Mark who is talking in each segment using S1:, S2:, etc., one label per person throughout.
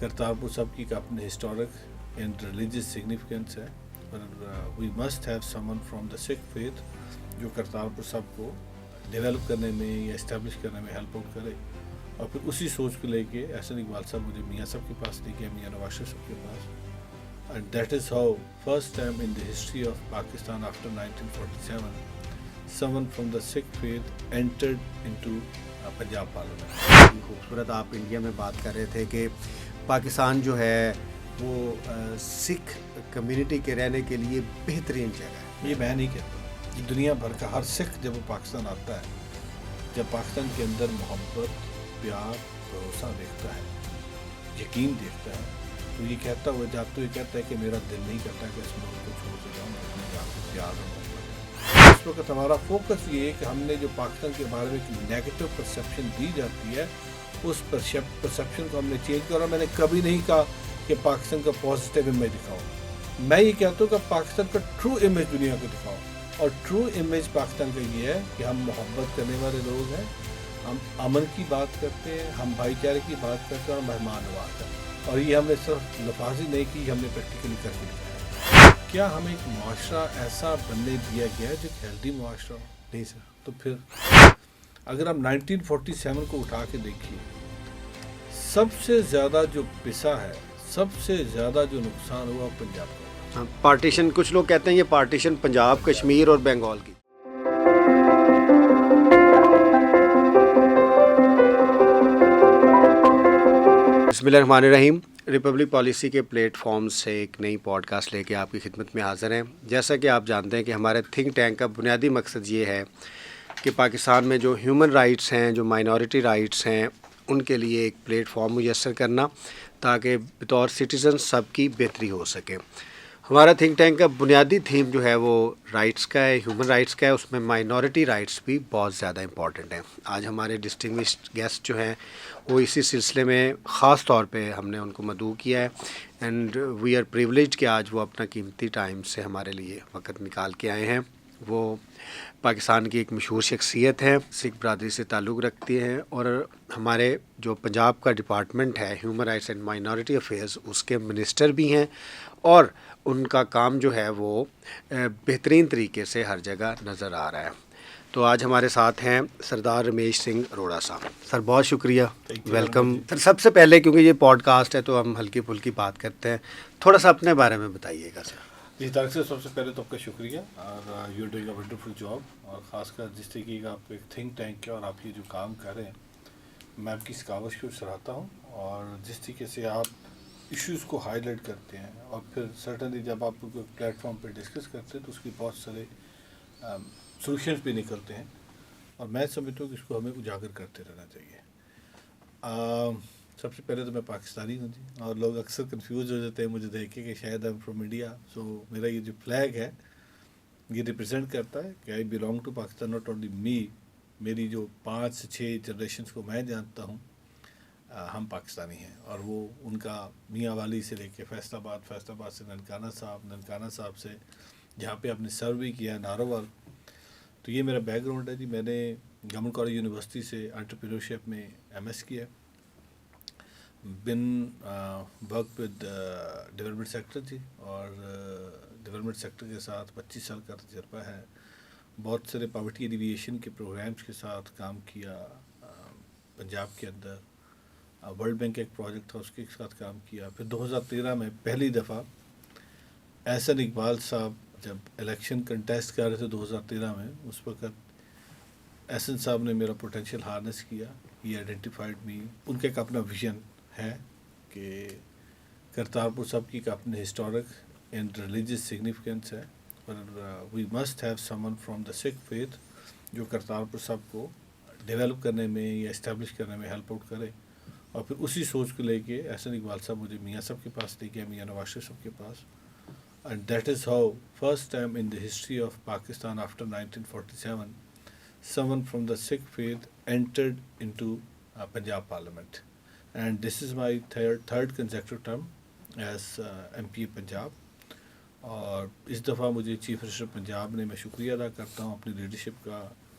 S1: کرتارپور صاحب کی ایک اپنے ہسٹورک اینڈ ریلیجیس سگنیفیکینس ہے، پر وی مسٹ ہیو سمن فرام دا سکھ فیتھ جو کرتارپور صاحب کو ڈیولپ کرنے میں یا اسٹیبلش کرنے میں ہیلپ آؤٹ کرے. اور پھر اسی سوچ کو لے کے احسن اقبال صاحب مجھے میاں صاحب کے پاس لے گیا، میاں نواز شریف صاحب کے پاس. And that is how first time in the history of Pakistan after 1947 someone from the Sikh faith entered into Punjab parliament.
S2: خوبصورت آپ انڈیا میں بات کر رہے تھے کہ پاکستان جو ہے وہ سکھ کمیونٹی کے رہنے کے لیے بہترین جگہ ہے.
S1: یہ میں نہیں کہتا، یہ دنیا بھر کا ہر سکھ جب وہ پاکستان آتا ہے، جب پاکستان کے اندر محبت، پیار، بھروسہ دیکھتا ہے، یقین دیکھتا ہے، تو یہ کہتا ہوا جب تو یہ کہتا ہے کہ میرا دل نہیں کرتا کہ اس ملک کو چھوڑ کے جاؤں، میں اپنے آپ کو پیار اور محبت. اس وقت ہمارا فوکس یہ ہے کہ ہم نے جو پاکستان کے بارے میں ایک نیگیٹو پرسیپشن دی جاتی ہے، اس پرسیپشن کو ہم نے چینج کرا. میں نے کبھی نہیں کہا کہ پاکستان کا پازیٹیو امیج دکھاؤ، میں یہ کہتا ہوں کہ پاکستان کا ٹرو امیج دنیا کو دکھاؤ. اور ٹرو امیج پاکستان کا یہ ہے کہ ہم محبت کرنے والے لوگ ہیں، ہم امن کی بات کرتے ہیں، ہم بھائی چارے کی بات کرتے ہیں اور مہمان نواز ہیں. اور یہ ہم نے صرف لفاظی نہیں کی، ہم نے پریکٹیکلی کر کے دکھایا. کیا ہمیں ایک معاشرہ ایسا بننے دیا گیا ہے جو ایک ہیلدی معاشرہ ہو؟ نہیں سر. تو پھر اگر ہم 1947 کو اٹھا کے دیکھیے، سب سے زیادہ جو پسا ہے، سب سے زیادہ جو نقصان ہوا پنجاب کا.
S2: پارٹیشن، کچھ لوگ کہتے ہیں یہ پارٹیشن پنجاب، کشمیر اور بنگال کی. بسم اللہ الرحمن الرحیم. ریپبلک پالیسی کے پلیٹ فارم سے ایک نئی پوڈ کاسٹ لے کے آپ کی خدمت میں حاضر ہیں. جیسا کہ آپ جانتے ہیں کہ ہمارے تھنک ٹینک کا بنیادی مقصد یہ ہے کہ پاکستان میں جو ہیومن رائٹس ہیں، جو مائنورٹی رائٹس ہیں، ان کے لیے ایک پلیٹ فارم میسر کرنا تاکہ بطور سٹیزن سب کی بہتری ہو سکے. ہمارا تھنک ٹینک کا بنیادی تھیم جو ہے وہ رائٹس کا ہے، ہیومن رائٹس کا ہے. اس میں مائنورٹی رائٹس بھی بہت زیادہ امپورٹنٹ ہیں. آج ہمارے ڈسٹنگوشڈ گیسٹ جو ہیں وہ اسی سلسلے میں خاص طور پہ ہم نے ان کو مدعو کیا ہے. اینڈ وی آر پریولیج کہ آج وہ اپنا قیمتی ٹائم سے ہمارے لیے وقت نکال کے آئے ہیں. وہ پاکستان کی ایک مشہور شخصیت ہے، سکھ برادری سے تعلق رکھتی ہیں، اور ہمارے جو پنجاب کا ڈپارٹمنٹ ہے human rights and minority affairs, اس کے منسٹر بھی ہیں. اور ان کا کام جو ہے وہ بہترین طریقے سے ہر جگہ نظر آ رہا ہے. تو آج ہمارے ساتھ ہیں سردار رمیش سنگھ اروڑا صاحب. سر بہت شکریہ، ویلکم. سر سب سے پہلے کیونکہ یہ پوڈ کاسٹ ہے تو ہم ہلکی پھلکی بات کرتے ہیں، تھوڑا سا اپنے بارے میں بتائیے گا. سر
S1: جی طارق صاحب، سب سے پہلے تو آپ کا شکریہ، اور you doing a wonderful job. اور خاص کر جس طریقے کا آپ ایک تھنک ٹینک ہے اور آپ یہ جو کام کر رہے ہیں، میں آپ کی اس کاوش کو سراہتا ہوں. اور جس طریقے سے آپ ایشوز کو ہائی لائٹ کرتے ہیں اور پھر سرٹنلی جب آپ کوئی پلیٹ فارم پہ ڈسکس کرتے ہیں تو اس کی بہت سارے سولوشنز بھی نکلتے ہیں. اور میں سمجھتا ہوں کہ اس کو ہمیں اجاگر کرتے رہنا چاہیے. سب سے پہلے تو میں پاکستانی ہوں جی، اور لوگ اکثر کنفیوز ہو جاتے ہیں مجھے دیکھ کے کہ شاید آئی ایم فرام انڈیا. سو میرا یہ جو فلیگ ہے یہ ریپرزینٹ کرتا ہے کہ I belong to Pakistan. Not only me, میری جو 5 سے 6 جنریشنس کو میں جانتا ہوں، ہم پاکستانی ہیں. اور وہ ان کا میاں والی سے لے کے فیصل آباد سے ننکانہ صاحب سے جہاں پہ آپ نے سرو بھی کیا ہے ناروال. تو یہ میرا بیک گراؤنڈ ہے جی. میں نے گورنمنٹ کالج یونیورسٹی سے انٹرپرینورشپ میں ایم ایس کیا، بن ورک ود ڈیولپمنٹ سیکٹر جی. اور ڈیولپمنٹ سیکٹر کے ساتھ 25 سال کا تجربہ ہے. بہت سارے پاورٹی ایلیویشن کے پروگرامس کے ساتھ کام کیا پنجاب کے اندر. ورلڈ بینک کا ایک پروجیکٹ تھا، اس کے ساتھ کام کیا. پھر 2013 میں پہلی دفعہ احسن اقبال صاحب جب الیکشن کنٹیسٹ کر رہے تھے 2013 میں، اس وقت احسن صاحب نے میرا پوٹینشیل ہارنس کیا. ہی آئیڈینٹیفائڈ می. ان کا ایک اپنا ویژن ہے کہ کرتارپور صاحب کی ایک اپنے ہسٹورک اینڈ ریلیجیس سگنیفیکینس ہے، پر وی مسٹ ہیو سمن فرام دا سکھ فیتھ جو کرتارپور صاحب کو ڈیولپ کرنے میں یا اسٹیبلش کرنے میں ہیلپ آؤٹ کرے. اور پھر اسی سوچ کو لے کے احسن اقبال صاحب مجھے میاں صاحب کے پاس لے گیا، میاں نواز شریف صاحب کے پاس. And that is how first time in the history of Pakistan after 1947 someone from the Sikh faith entered into Punjab Parliament. And this is my third consecutive term as MP Punjab. اور اس دفعہ مجھے چیف منسٹر پنجاب نے، میں شکریہ ادا کرتا ہوں اپنی لیڈرشپ کا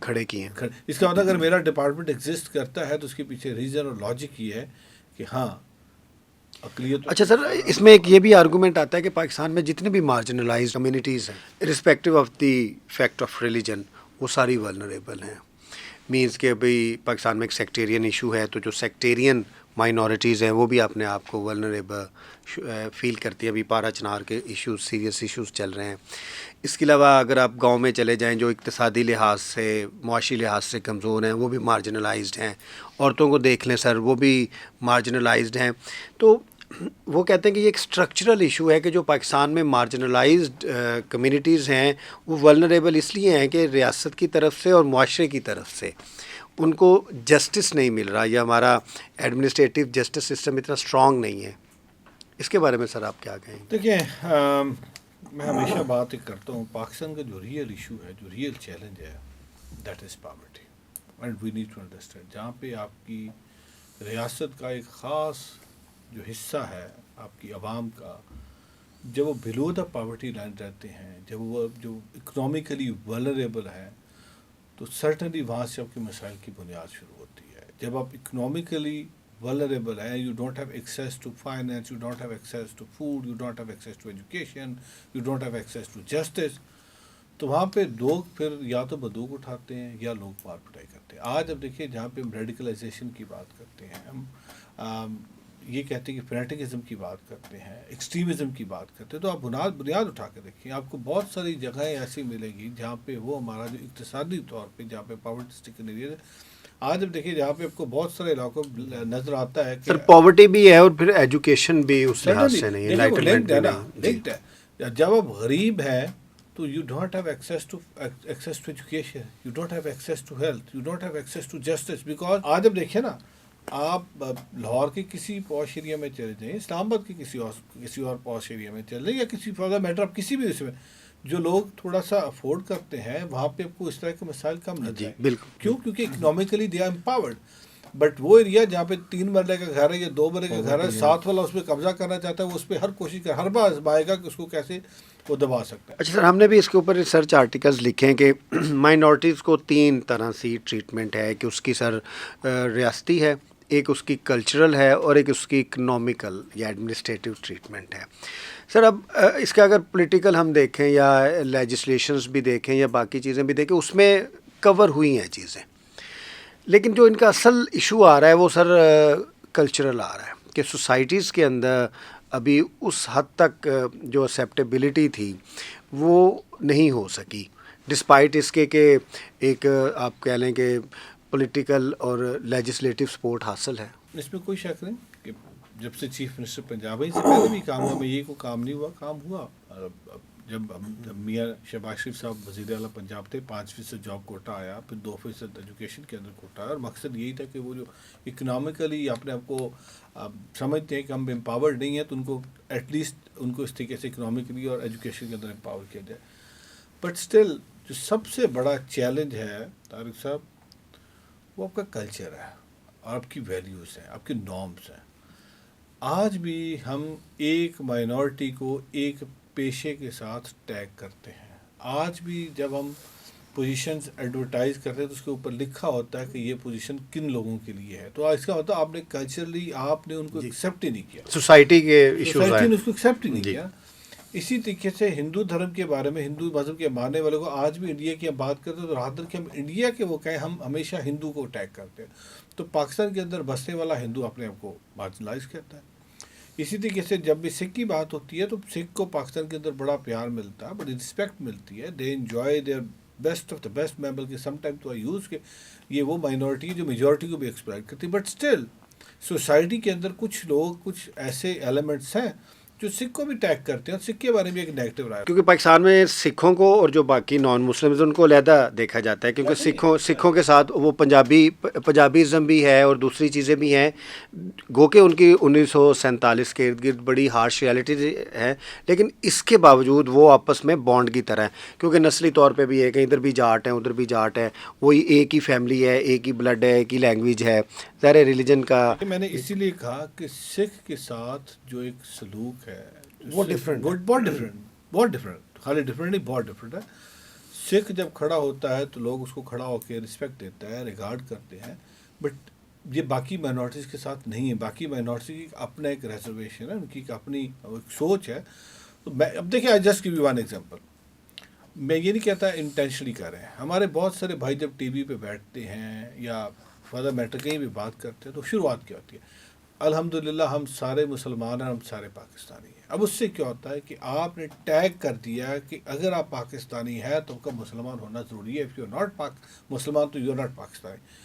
S2: کھڑے کیے ہیں.
S1: اس کا مطلب اگر میرا ڈپارٹمنٹ ایگزسٹ کرتا ہے تو اس کے پیچھے ریزن اور لاجک یہ ہے کہ ہاں اقلیت.
S2: اچھا سر، اس میں ایک یہ بھی آرگومنٹ آتا ہے کہ پاکستان میں جتنے بھی مارجنلائز کمیونٹیز ہیں irrespective of the fact of religion وہ ساری ولنریبل ہیں. مینس کہ بھئی پاکستان میں ایک سیکٹیرین ایشو ہے تو جو سیکٹیرین مائنورٹیز ہیں وہ بھی اپنے آپ کو ولنریبل فیل کرتی ہیں. ابھی پارا چنار کے ایشوز سیریس ایشوز چل رہے ہیں. اس کے علاوہ اگر آپ گاؤں میں چلے جائیں جو اقتصادی لحاظ سے معاشی لحاظ سے کمزور ہیں وہ بھی مارجنلائزڈ ہیں. عورتوں کو دیکھ لیں سر، وہ بھی مارجنلائزڈ ہیں. تو وہ کہتے ہیں کہ یہ ایک اسٹرکچرل ایشو ہے کہ جو پاکستان میں مارجنلائزڈ کمیونٹیز ہیں وہ ولنریبل اس لیے ہیں کہ ریاست کی طرف سے اور معاشرے کی طرف سے ان کو جسٹس نہیں مل رہا، یا ہمارا ایڈمنسٹریٹو جسٹس سسٹم اتنا اسٹرانگ نہیں ہے. اس کے بارے میں سر آپ کیا کہیں؟
S1: دیکھیں میں ہمیشہ بات ایک کرتا ہوں، پاکستان کا جو ریئل ایشو ہے، جو ریئل چیلنج ہے، that is poverty. And we need to understand جہاں پہ آپ کی ریاست کا ایک خاص جو حصہ ہے آپ کی عوام کا، جب وہ بلو دا پاورٹی لائن رہتے ہیں، جب وہ جو اکنامیکلی ولنریبل ہیں، تو سرٹنلی وہاں سے آپ کے مسائل کی بنیاد شروع ہوتی ہے. جب آپ اکنامیکلی vulnerable ہیں، you don't have access to finance, you don't have access to food, you don't have access to education, you don't have access to justice، تو وہاں پہ لوگ پھر یا تو بندوق اٹھاتے ہیں یا لوگ مار پٹائی کرتے ہیں. آج اب دیکھیے جہاں پہ ہم ریڈیکلائزیشن کی بات کرتے ہیں، ہم یہ کہتے ہیں کہ فینیٹکزم کی بات کرتے ہیں، ایکسٹریمزم کی بات کرتے ہیں، تو آپ بنیاد اٹھا کے دیکھیں، آپ کو بہت ساری جگہیں ایسی ملیں گی جہاں پہ وہ ہمارا جو اقتصادی طور پہ جہاں پہ پاورٹی اسٹیکن ایریا ہے. آج اب دیکھیے جہاں پہ آپ کو بہت سارے علاقوں نظر آتا ہے کہ
S2: سر پاورٹی بھی ہے اور پھر ایجوکیشن بھی اس لحاظ سے نہیں ہے، انلائٹمنٹ بھی نہیں.
S1: لنکڈ ہے. جب آپ غریب ہیں تو you don't have access to education, you don't have access to health, you don't have access to justice. Because آج اب دیکھیں نا، آپ لاہور کے کسی پوش ایریا میں چلے جائیں، اسلام آباد کے کسی اور پوش ایریا میں چلے جائیں، یا کسی فار دا میٹر آپ کسی بھی اس میں، جو لوگ تھوڑا سا افورڈ کرتے ہیں وہاں پہ آپ کو اس طرح کے مسائل کم نظر آئیں.
S2: بالکل.
S1: کیوں؟ کیونکہ economically they are empowered. But وہ ایریا جہاں پہ 3 مرلے کا گھر ہے یا 2 مرلے کا گھر ہے، 7 والا اس پہ قبضہ کرنا چاہتا ہے، وہ اس پہ ہر کوشش کر ہر بار آزمائے گا کہ اس کو کیسے وہ دبا سکتا ہے.
S2: اچھا سر، ہم نے بھی اس کے اوپر ریسرچ آرٹیکلز لکھے ہیں کہ مائنورٹیز کو 3 طرح سے ٹریٹمنٹ ہے کہ اس کی سر ریاستی ہے، ایک اس کی کلچرل ہے اور ایک اس کی اکنامیکل یا ایڈمنسٹریٹو ٹریٹمنٹ ہے. سر اب اس کا اگر پولیٹیکل ہم دیکھیں یا لیجسلیشنز بھی دیکھیں یا باقی چیزیں بھی دیکھیں، اس میں کور ہوئی ہیں چیزیں، لیکن جو ان کا اصل ایشو آ رہا ہے وہ سر کلچرل آ رہا ہے کہ سوسائٹیز کے اندر ابھی اس حد تک جو ایکسیپٹیبلٹی تھی وہ نہیں ہو سکی، ڈسپائٹ اس کے کہ ایک آپ کہہ لیں کہ پولیٹیکل اور لیجسلیٹو سپورٹ حاصل ہے.
S1: اس میں کوئی شک نہیں کہ جب سے چیف منسٹر پنجاب ہے، اس سے پہلے بھی کام ہوا، میں یہ کوئی کام نہیں ہوا، کام ہوا. جب میاں شہباز شریف صاحب وزیر اعلیٰ پنجاب تھے، 5% جاب کوٹا آیا، پھر 2% ایجوکیشن کے اندر کوٹا آیا، اور مقصد یہی تھا کہ وہ جو اکنامیکلی اپنے آپ کو سمجھتے ہیں کہ ہم امپاورڈ نہیں ہیں، تو ان کو ایٹ لیسٹ ان کو اس طریقے سے اکنامیکلی اور ایجوکیشن کے اندر امپاور کیا جائے. بٹ اسٹل جو سب سے بڑا چیلنج ہے طارق صاحب، وہ آپ کا کلچر ہے، آپ کی ویلیوز ہیں، آپ کی نارمز ہیں. آج بھی ہم ایک مائنورٹی کو ایک پیشے کے ساتھ ٹیگ کرتے ہیں. آج بھی جب ہم پوزیشنز ایڈورٹائز کرتے ہیں تو اس کے اوپر لکھا ہوتا ہے کہ یہ پوزیشن کن لوگوں کے لیے ہے. تو اس کا مطلب آپ نے کلچرلی آپ نے ان کو ایکسیپٹ ہی نہیں کیا،
S2: سوسائٹی کے ایشوز
S1: سوسائٹی نے اس کو ایکسیپٹ ہی نہیں کیا. اسی طریقے سے ہندو دھرم کے بارے میں، ہندو مذہب کے ماننے والے کو آج بھی انڈیا کی ہم بات کرتے ہیں تو رات کہ ہم انڈیا کے وہ کہیں، ہم ہمیشہ ہندو کو اٹیک کرتے ہیں. تو پاکستان کے اندر بسنے والا ہندو اپنے آپ کو مارجنلائز کرتا ہے. اسی طریقے سے جب بھی سکھ کی بات ہوتی ہے تو سکھ کو پاکستان کے اندر بڑا پیار ملتا ہے، بڑی رسپیکٹ ملتی ہے. They enjoy their best of the best member کے سم ٹائم تو یوز کے یہ وہ مائنورٹی جو میجورٹی کو بھی ایکسپلائٹ کرتی ہے. بٹ اسٹل سوسائٹی کے اندر کچھ لوگ، کچھ ایسے ایلیمنٹس ہیں جو سکھ کو بھی ٹیگ کرتے ہیں، اور سکھ کے بارے میں ایک نیگیٹو رائے.
S2: کیونکہ پاکستان میں سکھوں کو اور جو باقی نان مسلمز ان کو علیحدہ دیکھا جاتا ہے، کیونکہ سکھوں کے ساتھ وہ پنجابیزم بھی ہے اور دوسری چیزیں بھی ہیں، گو کہ ان کی 1947 کے ارد گرد بڑی ہارش ریالٹی ہے، لیکن اس کے باوجود وہ آپس میں بانڈ کی طرح ہیں، کیونکہ نسلی طور پہ بھی ہے کہ ادھر بھی جاٹ ہیں ادھر بھی جاٹ ہے، وہی ایک ہی فیملی ہے، ایک ہی بلڈ ہے، ایک ہی لینگویج ہے. ظاہر ریلیجن کا
S1: میں نے اسی لیے کہا کہ سکھ کے ساتھ جو ایک سلوک ہے
S2: وہ ڈفرینٹ،
S1: بہت ڈفرینٹ، خالی ڈفرینٹ نہیں، بہت ڈفرینٹ ہے. سکھ جب کھڑا ہوتا ہے تو لوگ اس کو کھڑا ہو کے رسپیکٹ دیتا ہے, ریگارڈ کرتے ہیں, بٹ یہ باقی مائنورٹیز کے ساتھ نہیں ہے. باقی مائنورٹی کی اپنا ایک ریزرویشن ہے, ان کی ایک اپنی ایک سوچ ہے. تو میں اب دیکھیں, I just give you one example. میں یہ نہیں کہتا انٹینشنلی کر رہے ہیں. ہمارے بہت سارے بھائی جب ٹی وی پہ بیٹھتے ہیں یا فادر میٹر کہیں بھی بات کرتے ہیں تو شروعات کیا ہوتی ہے, الحمدللہ ہم سارے مسلمان ہیں, ہم سارے پاکستانی ہیں. اب اس سے کیا ہوتا ہے کہ آپ نے ٹیگ کر دیا کہ اگر آپ پاکستانی ہیں تو آپ کا مسلمان ہونا ضروری ہے. اف یو آر ناٹ مسلمان تو یو آر ناٹ پاکستانی.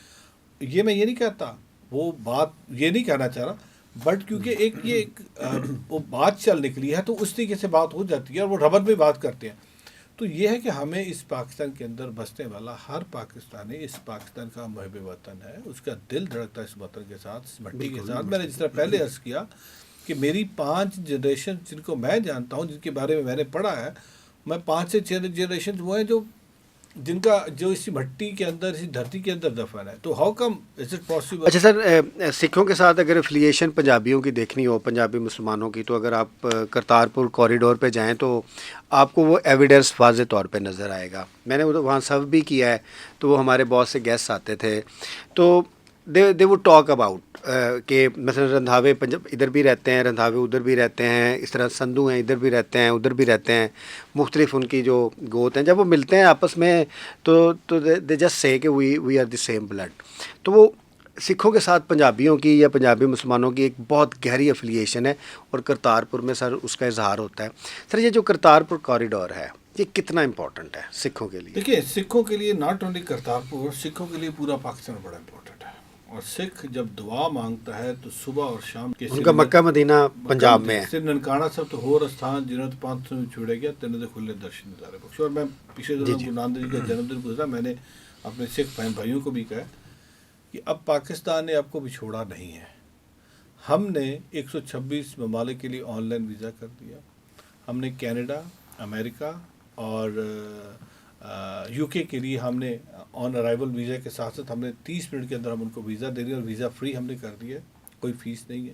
S1: یہ میں یہ نہیں کہتا, وہ بات یہ نہیں کہنا چاہ رہا, بٹ کیونکہ ایک وہ بات چل نکلی ہے تو اس طریقے سے بات ہو جاتی ہے اور وہ ربط میں بات کرتے ہیں. تو یہ ہے کہ ہمیں اس پاکستان کے اندر بسنے والا ہر پاکستانی اس پاکستان کا محب وطن ہے, اس کا دل دھڑکتا ہے اس وطن کے ساتھ, اس مٹی کے ساتھ. میں نے جس طرح پہلے عرض کیا کہ میری 5 جنریشن جن کو میں جانتا ہوں, جن کے بارے میں نے پڑھا ہے, میں 5 سے 6 جنریشن وہ ہیں جن کا جو اسی مٹی کے اندر, اسی دھرتی کے اندر دفن ہے. تو how come is it possible?
S2: اچھا سر, سکھوں کے ساتھ اگر افیلیشن پنجابیوں کی دیکھنی ہو, پنجابی مسلمانوں کی, تو اگر آپ کرتارپور کوریڈور پہ جائیں تو آپ کو وہ ایویڈنس واضح طور پہ نظر آئے گا. میں نے وہاں سرو بھی کیا ہے, تو وہ ہمارے بہت سے گیسٹ آتے تھے, تو دے وڈ ٹاک اباؤٹ کہ مثلا رندھاوے ادھر بھی رہتے ہیں, رندھاوے ادھر بھی رہتے ہیں, اس طرح سندھو ہیں ادھر بھی رہتے ہیں, ادھر بھی رہتے ہیں, مختلف ان کی جو گوت ہیں. جب وہ ملتے ہیں آپس میں تو دے جسٹ سے کہ we are the same blood. تو وہ سکھوں کے ساتھ پنجابیوں کی یا پنجابی مسلمانوں کی ایک بہت گہری افیلیشن ہے, اور کرتارپور میں سر اس کا اظہار ہوتا ہے. سر یہ جو کرتارپور کوریڈور ہے یہ کتنا امپورٹنٹ ہے سکھوں کے لیے؟
S1: دیکھیے, سکھوں کے لیے ناٹ اونلی کرتارپور, سکھوں کے لیے پورا پاکستان بڑا امپورٹنٹ ہے. اور سکھ جب دعا مانگتا ہے تو صبح اور شام کے
S2: ان کا مکہ مدینہ پنجاب میں ہے.
S1: سر ننکانہ سب تو ہور استھان جنہوں نے 500 میں چھوڑے گیا تینوں دے کھلے درشن نظارے بخش. اور میں پچھلے دنوں گرو نانک دیو جی کا جنم دن گزرا, میں نے اپنے سکھ بھائیوں کو بھی کہا کہ اب پاکستان نے آپ کو بھی چھوڑا نہیں ہے. ہم نے 126 ممالک کے لیے آن لائن ویزا کر دیا. ہم نے کینیڈا, امریکہ اور یو کے کے لیے ہم نے آن ارائیول ویزا کے ساتھ ساتھ ہم نے 30 منٹ کے اندر ہم ان کو ویزا دے دیا, اور ویزا فری ہم نے کر دیا, کوئی فیس نہیں ہے.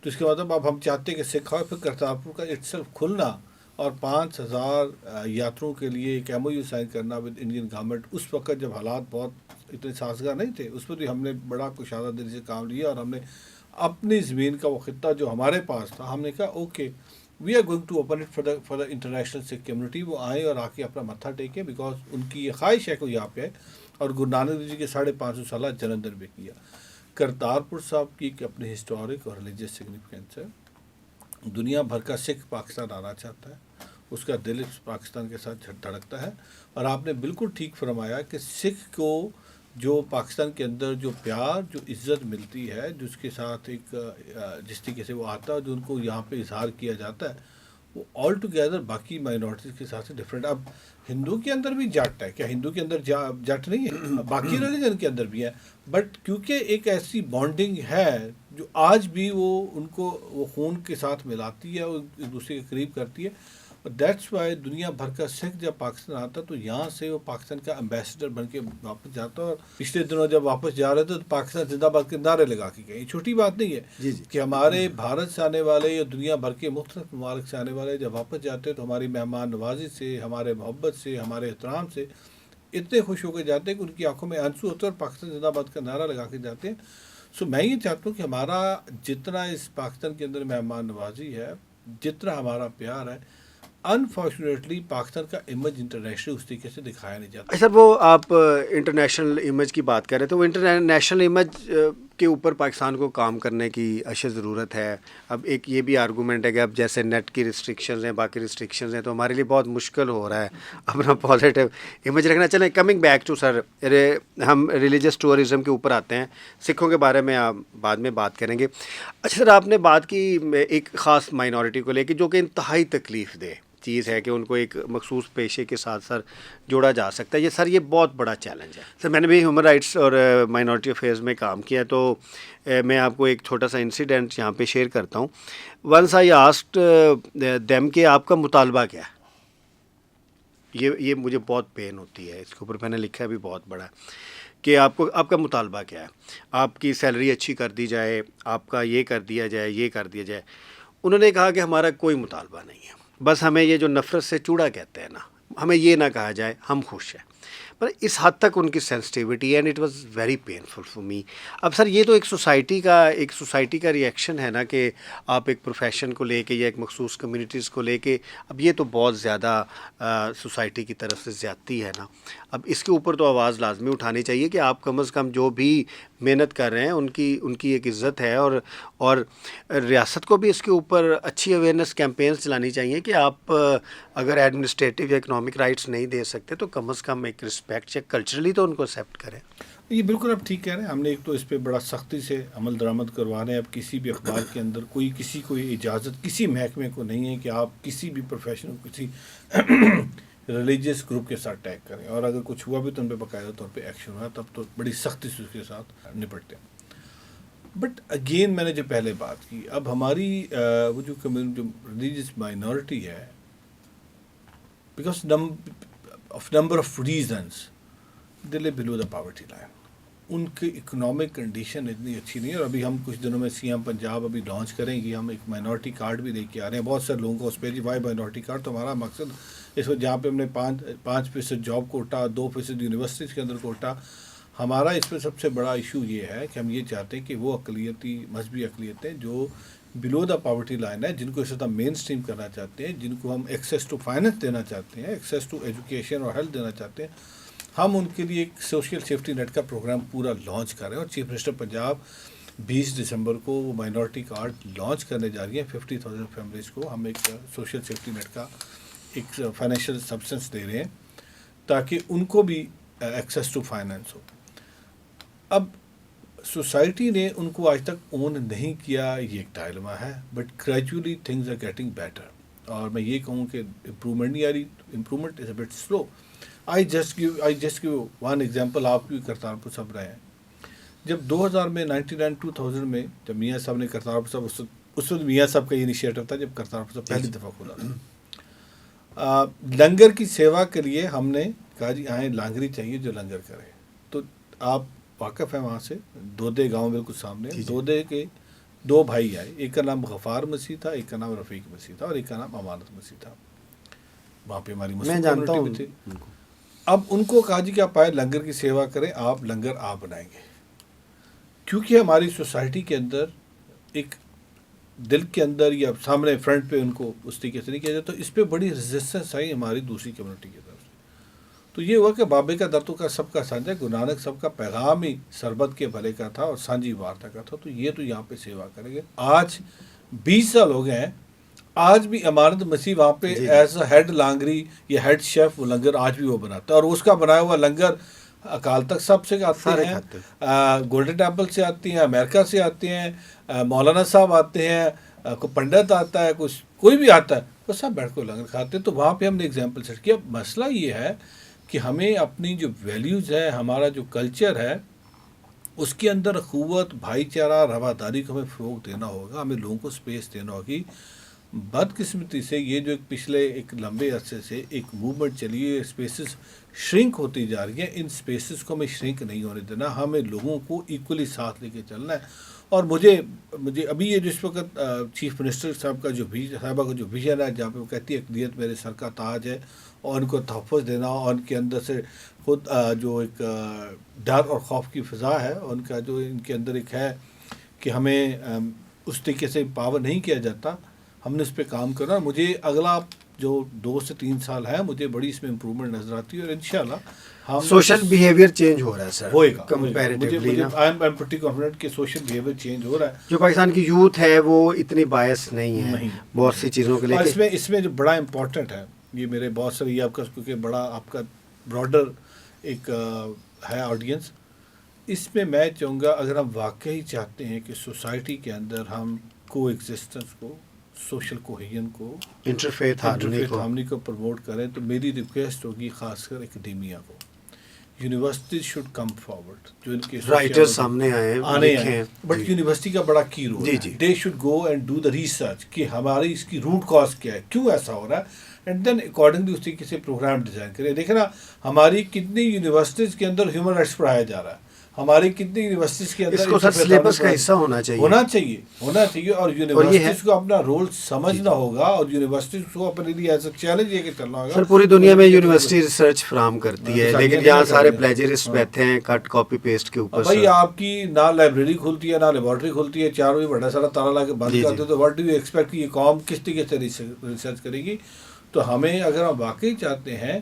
S1: تو اس کے مطلب اب ہم چاہتے ہیں کہ سکھ اور پھر کرتارپور کا اٹ سیلف کھلنا اور 5000 یاتروں کے لیے ایک ایم او یو سائن کرنا ود انڈین گورنمنٹ, اس وقت جب حالات بہت اتنے سازگار نہیں تھے, اس پر بھی ہم نے بڑا کشادہ دلی سے کام لیا, اور ہم نے اپنی زمین کا وہ خطہ جو ہمارے پاس تھا, ہم نے کہا okay we are going to open it for the international Sikh community. وہ آئیں اور آ کے اپنا متھا ٹیکیں, بیکاز ان کی یہ خواہش ہے کہ یہاں پہ آئے, اور گرو نانک دیو جی کے 550 سالہ جنم دن بھی کیا. کرتارپور صاحب کی ایک اپنی ہسٹورک اور ریلیجیس سگنیفیکینس ہے. دنیا بھر کا سکھ پاکستان آنا چاہتا ہے, اس کا دل اس پاکستان کے ساتھ دھڑکتا ہے. اور آپ نے بالکل ٹھیک فرمایا کہ سکھ کو جو پاکستان کے اندر جو پیار, جو عزت ملتی ہے, جس کے ساتھ ایک جس طریقے سے وہ آتا ہے, جو ان کو یہاں پہ اظہار کیا جاتا ہے, وہ آل ٹوگیدر باقی مائنورٹیز کے ساتھ سے ڈفرینٹ. اب ہندو کے اندر بھی جٹ ہے, کیا ہندو کے اندر جٹ نہیں ہے؟ باقی ریلیجن کے اندر بھی ہے, بٹ کیونکہ ایک ایسی بانڈنگ ہے جو آج بھی وہ ان کو وہ خون کے ساتھ ملاتی ہے, وہ ایک دوسرے کے قریب کرتی ہے. اور دیٹس وائی دنیا بھر کا سکھ جب پاکستان آتا ہے تو یہاں سے وہ پاکستان کا امبیسڈر بن کے واپس جاتا ہے. اور پچھلے دنوں جب واپس جا رہے تھے تو پاکستان زندہ باد کے نعرے لگا کے گئے. یہ چھوٹی بات نہیں ہے کہ ہمارے بھارت سے آنے والے یا دنیا بھر کے مختلف ممالک سے آنے والے جب واپس جاتے ہیں تو ہماری مہمان نوازی سے, ہمارے محبت سے, ہمارے احترام سے اتنے خوش ہو کے جاتے ہیں کہ ان کی آنکھوں میں آنسو ہوتے ہیں اور پاکستان زندہ باد کا نعرہ لگا کے جاتے ہیں. سو میں یہ چاہتا ہوں کہ ہمارا جتنا اس پاکستان کے اندر مہمان نوازی ہے, جتنا ہمارا پیار ہے, انفارچونیٹلی پاکستان کا امیج انٹرنیشنل اس طریقے سے دکھایا نہیں جاتا.
S2: سر وہ آپ انٹرنیشنل امیج کی بات کر رہے تھے, وہ انٹرنیشنل امیج کے اوپر پاکستان کو کام کرنے کی اشد ضرورت ہے. اب ایک یہ بھی آرگومنٹ ہے کہ اب جیسے نیٹ کی ریسٹرکشنز ہیں, باقی ریسٹرکشنز ہیں, تو ہمارے لیے بہت مشکل ہو رہا ہے اپنا پازیٹیو امیج رکھنا. چلیں کمنگ بیک ٹو سر, ہم ریلیجس ٹورزم کے اوپر آتے ہیں, سکھوں کے بارے میں آپ بعد میں بات کریں گے. اچھا سر, آپ نے بات کی ایک خاص مائنورٹی کو لے کے جو کہ انتہائی تکلیف دہ چیز ہے کہ ان کو ایک مخصوص پیشے کے ساتھ سر جوڑا جا سکتا ہے. یہ سر یہ بہت بڑا چیلنج ہے. سر میں نے بھی ہیومن رائٹس اور مائنورٹی افیئرز میں کام کیا, تو میں آپ کو ایک چھوٹا سا انسیڈنٹ یہاں پہ شیئر کرتا ہوں. ونس آئی آسکڈ دیم کہ آپ کا مطالبہ کیا ہے. یہ مجھے بہت پین ہوتی ہے, اس کے اوپر میں نے لکھا ہے بھی بہت بڑا کہ آپ کا مطالبہ کیا ہے. آپ کی سیلری اچھی کر دی جائے, آپ کا یہ کر دیا جائے, یہ کر دیا جائے. انہوں نے کہا کہ ہمارا کوئی مطالبہ نہیں ہے, بس ہمیں یہ جو نفرت سے چوڑا کہتے ہیں نا, ہمیں یہ نہ کہا جائے ہم خوش ہیں. پر اس حد تک ان کی sensitivity and it was very painful for me. اب سر یہ تو ایک سوسائٹی کا ریئیکشن ہے نا کہ آپ ایک پروفیشن کو لے کے یا ایک مخصوص کمیونٹیز کو لے کے, اب یہ تو بہت زیادہ سوسائٹی کی طرف سے زیادتی ہے نا. اب اس کے اوپر تو آواز لازمی اٹھانی چاہیے کہ آپ کم از کم جو بھی محنت کر رہے ہیں ان کی ایک عزت ہے, اور ریاست کو بھی اس کے اوپر اچھی اویئرنیس کیمپینز چلانی چاہیے کہ آپ اگر ایڈمنسٹریٹو یا اکنامک رائٹس نہیں دے سکتے تو کم از کم ایک رسپیکٹ یا کلچرلی تو ان کو ایکسیپٹ کریں.
S1: یہ بالکل آپ ٹھیک کہہ رہے ہیں. ہم نے ایک تو اس پہ بڑا سختی سے عمل درآمد کروا رہے ہیں. اب کسی بھی اخبار کے اندر کسی کو اجازت کسی محکمے کو نہیں ہے کہ آپ کسی بھی پروفیشن کو کسی ریلیجیس گروپ کے ساتھ ٹیگ کریں, اور اگر کچھ ہوا بھی تو ان پہ باقاعدہ طور پہ ایکشن ہوا, تب تو بڑی سختی سے اس کے ساتھ نپٹتے ہیں. بٹ اگین میں نے جو پہلے بات کی, اب ہماری وہ جو ریلیجیس مائنورٹی ہے, because number of reasons they لے بلو دا پاورٹی لائن. ان کی اکنامک کنڈیشن اتنی اچھی نہیں ہے. اور ابھی ہم کچھ دنوں میں سی ایم پنجاب ابھی لانچ کریں گے, ہم ایک مائنورٹی کارڈ بھی دے کے آ رہے ہیں بہت سارے لوگوں کو. اس پہ وائی مائنورٹی کارڈ تو ہمارا مقصد اس وقت جہاں پہ ہم نے 5% جاب کوٹا, 2% یونیورسٹیز کے اندر کوٹا, ہمارا اس پہ سب سے بڑا ایشو یہ ہے کہ ہم یہ چاہتے ہیں کہ وہ اقلیتی مذہبی اقلیتیں جو بلو دا پاورٹی لائن ہے, جن کو اس طرح مین اسٹریم کرنا چاہتے ہیں, جن کو ہم ایکسیس ٹو فائننس دینا چاہتے ہیں, ایکسیس ٹو ایجوکیشن اور ہیلتھ دینا چاہتے ہیں, ہم ان کے لیے ایک سوشل سیفٹی نیٹ کا پروگرام پورا لانچ کر رہے ہیں. اور چیف منسٹر پنجاب 20 دسمبر کو وہ مائنورٹی کارڈ لانچ کرنے جا رہی ہیں. 50,000 فیملیز کو ہم ایک سوشل سیفٹی نیٹ کا ایک فائنینشیل سبسٹنس دے رہے ہیں تاکہ ان کو بھی ایکسیس ٹو فائنینس ہو. اب سوسائٹی نے ان کو آج تک اون نہیں کیا, یہ ایک ڈائلما ہے. But gradually things are getting better, اور میں یہ کہوں کہ امپرومنٹ نہیں آ رہی, improvement is a bit slow. I just give one example. آپ بھی کرتارپور صاحب رہے ہیں. جب 2000 میں 99-2000 میں جب میاں صاحب نے کرتارپور صاحب, اس وقت میاں صاحب کا یہ انیشیٹو تھا جب کرتارپور صاحب پہلی دفعہ کھولا تھا. لنگر کی سیوا کے لیے ہم نے کہا جی آئیں لانگری چاہیے جو لنگر کرے. تو آپ واقف ہیں وہاں سے, دودے گاؤں بالکل سامنے. دودے کے 2 بھائی آئے, ایک کا نام غفار مسیح تھا, ایک کا نام رفیق مسیح تھا, اور ایک کا نام امانت مسیح تھا. وہاں پہ ہماری مسلم کمیونٹی بھی تھی. اب ان کو کہا جی کہ آپ آئے لنگر کی سیوا کریں, آپ لنگر آپ بنائیں گے. کیونکہ ہماری سوسائٹی کے اندر ایک دل کے اندر یا سامنے فرنٹ پہ ان کو اس طریقے سے نہیں کیا جاتا, تو اس پہ بڑی ریزسٹنس آئی ہماری دوسری کمیونٹی کی طرف سے. تو یہ ہوا کہ بابے کا درد کا سب کا سانجا, گرو نانک سب کا پیغام ہی سربت کے بھلے کا تھا اور سانجھی وارتا کا تھا. تو یہ تو یہاں پہ سیوا کریں گے. آج 20 سال ہو گئے ہیں, آج بھی امانت مسیح وہاں پہ ایز اے ہیڈ لانگری یا ہیڈ شیف وہ لنگر آج بھی وہ بناتا ہے. اور اس کا بنایا ہوا لنگر اکال تخت صاحب سے آتے ہیں, گولڈن ٹیمپل سے آتی ہیں, امریکہ سے آتے ہیں, مولانا صاحب آتے ہیں, کوئی پنڈت آتا ہے, کوئی بھی آتا ہے, وہ سب بیٹھ کو لنگر کھاتے ہیں. تو وہاں پہ ہم نے ایگزامپل سیٹ کیا. مسئلہ یہ ہے کہ ہمیں اپنی جو ویلیوز ہے, ہمارا جو کلچر ہے, اس کے اندر اخوت, بھائی چارہ, رواداری کو ہمیں فروغ دینا ہوگا. ہمیں لوگوں کو اسپیس دینا ہوگی. بدقسمتی سے یہ جو پچھلے ایک لمبے عرصے سے ایک موومنٹ چلی ہے, اسپیسز شرنک ہوتی جا رہی ہیں. ان اسپیسز کو ہمیں شرنک نہیں ہونے دینا, ہمیں لوگوں کو ایکولی ساتھ لے کے چلنا ہے. اور مجھے ابھی یہ جو اس وقت چیف منسٹر صاحب کا جو صاحبہ کا جو ویژن ہے, جہاں پہ وہ کہتی ہے اقلیت میرے سر کا تاج ہے, اور ان کو تحفظ دینا, اور ان کے اندر سے خود جو ایک ڈر اور خوف کی فضا ہے, ان کا جو ان کے اندر ایک ہے کہ ہمیں اس طریقے سے پاور نہیں کیا جاتا, ہم نے اس پہ کام کرنا. مجھے اگلا جو 2 سے 3 سال ہے, مجھے بڑی اس میں امپرومنٹ نظر آتی ہے, اور انشاءاللہ ہم
S2: سوشل بیہیویئر چینج ہو رہا ہے سر,
S1: ہوئے گا
S2: comparatively.
S1: I am pretty confident کہ سوشل بیہیویئر چینج ہو رہا ہے.
S2: جو پاکستان کی یوتھ ہے وہ اتنی باعث نہیں ہے بہت سی چیزوں کے لے کے.
S1: اس میں جو بڑا امپورٹنٹ ہے, یہ میرے بہت سارے یہ آپ کا کیونکہ بڑا آپ کا براڈر ایک ہے آڈینس, اس میں چاہوں گا اگر ہم واقعی چاہتے ہیں کہ سوسائٹی کے اندر ہم کو ایگزسٹنس کو, سوشل کوہیژن کو,
S2: انٹرفیتھ ہارمونی
S1: کو پروموٹ کریں, تو میری ریکویسٹ ہوگی خاص کر اکیڈیمیا کو, یونیورسٹیز شوڈ کم فارورڈ, جو ان کے
S2: رائٹر سامنے آنے ہیں,
S1: بٹ یونیورسٹی کا بڑا کی رول ہے. They should go and do the research کہ ہماری اس کی روٹ کاز کیا ہے, کیوں ایسا ہو رہا ہے, اینڈ دین اکارڈنگلی اس طریقے سے پروگرام ڈیزائن کریں. دیکھیں نا ہماری کتنی یونیورسٹیز کے اندر ہیومن رائٹس پڑھایا جا رہا ہے, ہماری کتنی یونیورسٹیز کے اندر
S2: اس کو سر سلیبس کا حصہ ہونا چاہیے،
S1: ہونا چاہیے اور یونیورسٹیز کو اپنا رول سمجھنا ہوگا اور یونیورسٹیز کو اپنے لیے ایسا چیلنج یہ کہ چلنا ہوگا.
S2: سر پوری دنیا میں یونیورسٹی ریسرچ فراہم کرتی ہے، لیکن یہاں سارے پلیجرسٹ بیٹھے ہیں کٹ کاپی پیسٹ کے اوپر.
S1: بھائی آپ کی نہ لائبریری کھلتی ہے نہ لیبارٹری کھلتی ہے، 4 بجے بڑا سارا تالا لا کے بند کر دے تو واٹ ڈو یو ایکسپیکٹ کہ یہ قوم کس طریقے سے ریسرچ کرے گی. تو ہمیں اگر ہم واقعی چاہتے ہیں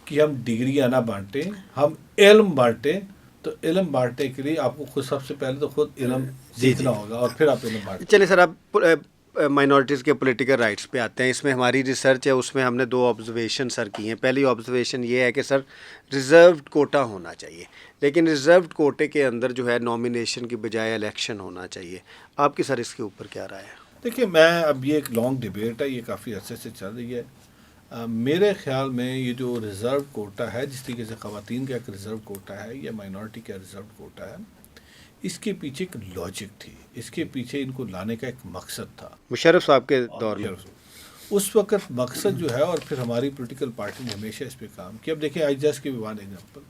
S1: کہ ہم ڈگریاں نہ بانٹیں، ہم علم بانٹیں، تو علم بانٹنے کے لیے آپ کو خود سب سے پہلے تو خود علم سیکھنا ہوگا اور پھر آپ علم بانٹیں.
S2: چلے سر اب مائنورٹیز کے پولیٹیکل رائٹس پہ آتے ہیں. اس میں ہماری ریسرچ ہے، اس میں ہم نے 2 آبزرویشن سر کی ہیں. پہلی آبزرویشن یہ ہے کہ سر ریزروڈ کوٹا ہونا چاہیے، لیکن ریزروڈ کوٹے کے اندر جو ہے نامینیشن کی بجائے الیکشن ہونا چاہیے. آپ کی سر اس کے اوپر کیا رائے ہے؟
S1: دیکھیے میں اب یہ ایک لانگ ڈبیٹ ہے، یہ کافی عرصے سے چل رہی ہے. میرے خیال میں یہ جو ریزرو کوٹا ہے، جس طریقے سے خواتین کا ایک ریزرو کوٹا ہے یا مائنورٹی کا ریزرو کوٹا ہے، اس کے پیچھے ایک لاجک تھی، اس کے پیچھے ان کو لانے کا ایک مقصد تھا.
S2: مشرف صاحب کے دور میں
S1: اس وقت مقصد جو ہے، اور پھر ہماری پولیٹیکل پارٹی نے ہمیشہ اس پہ کام کیا. اب دیکھیں آئی جسٹ کی ون ایگزامپل،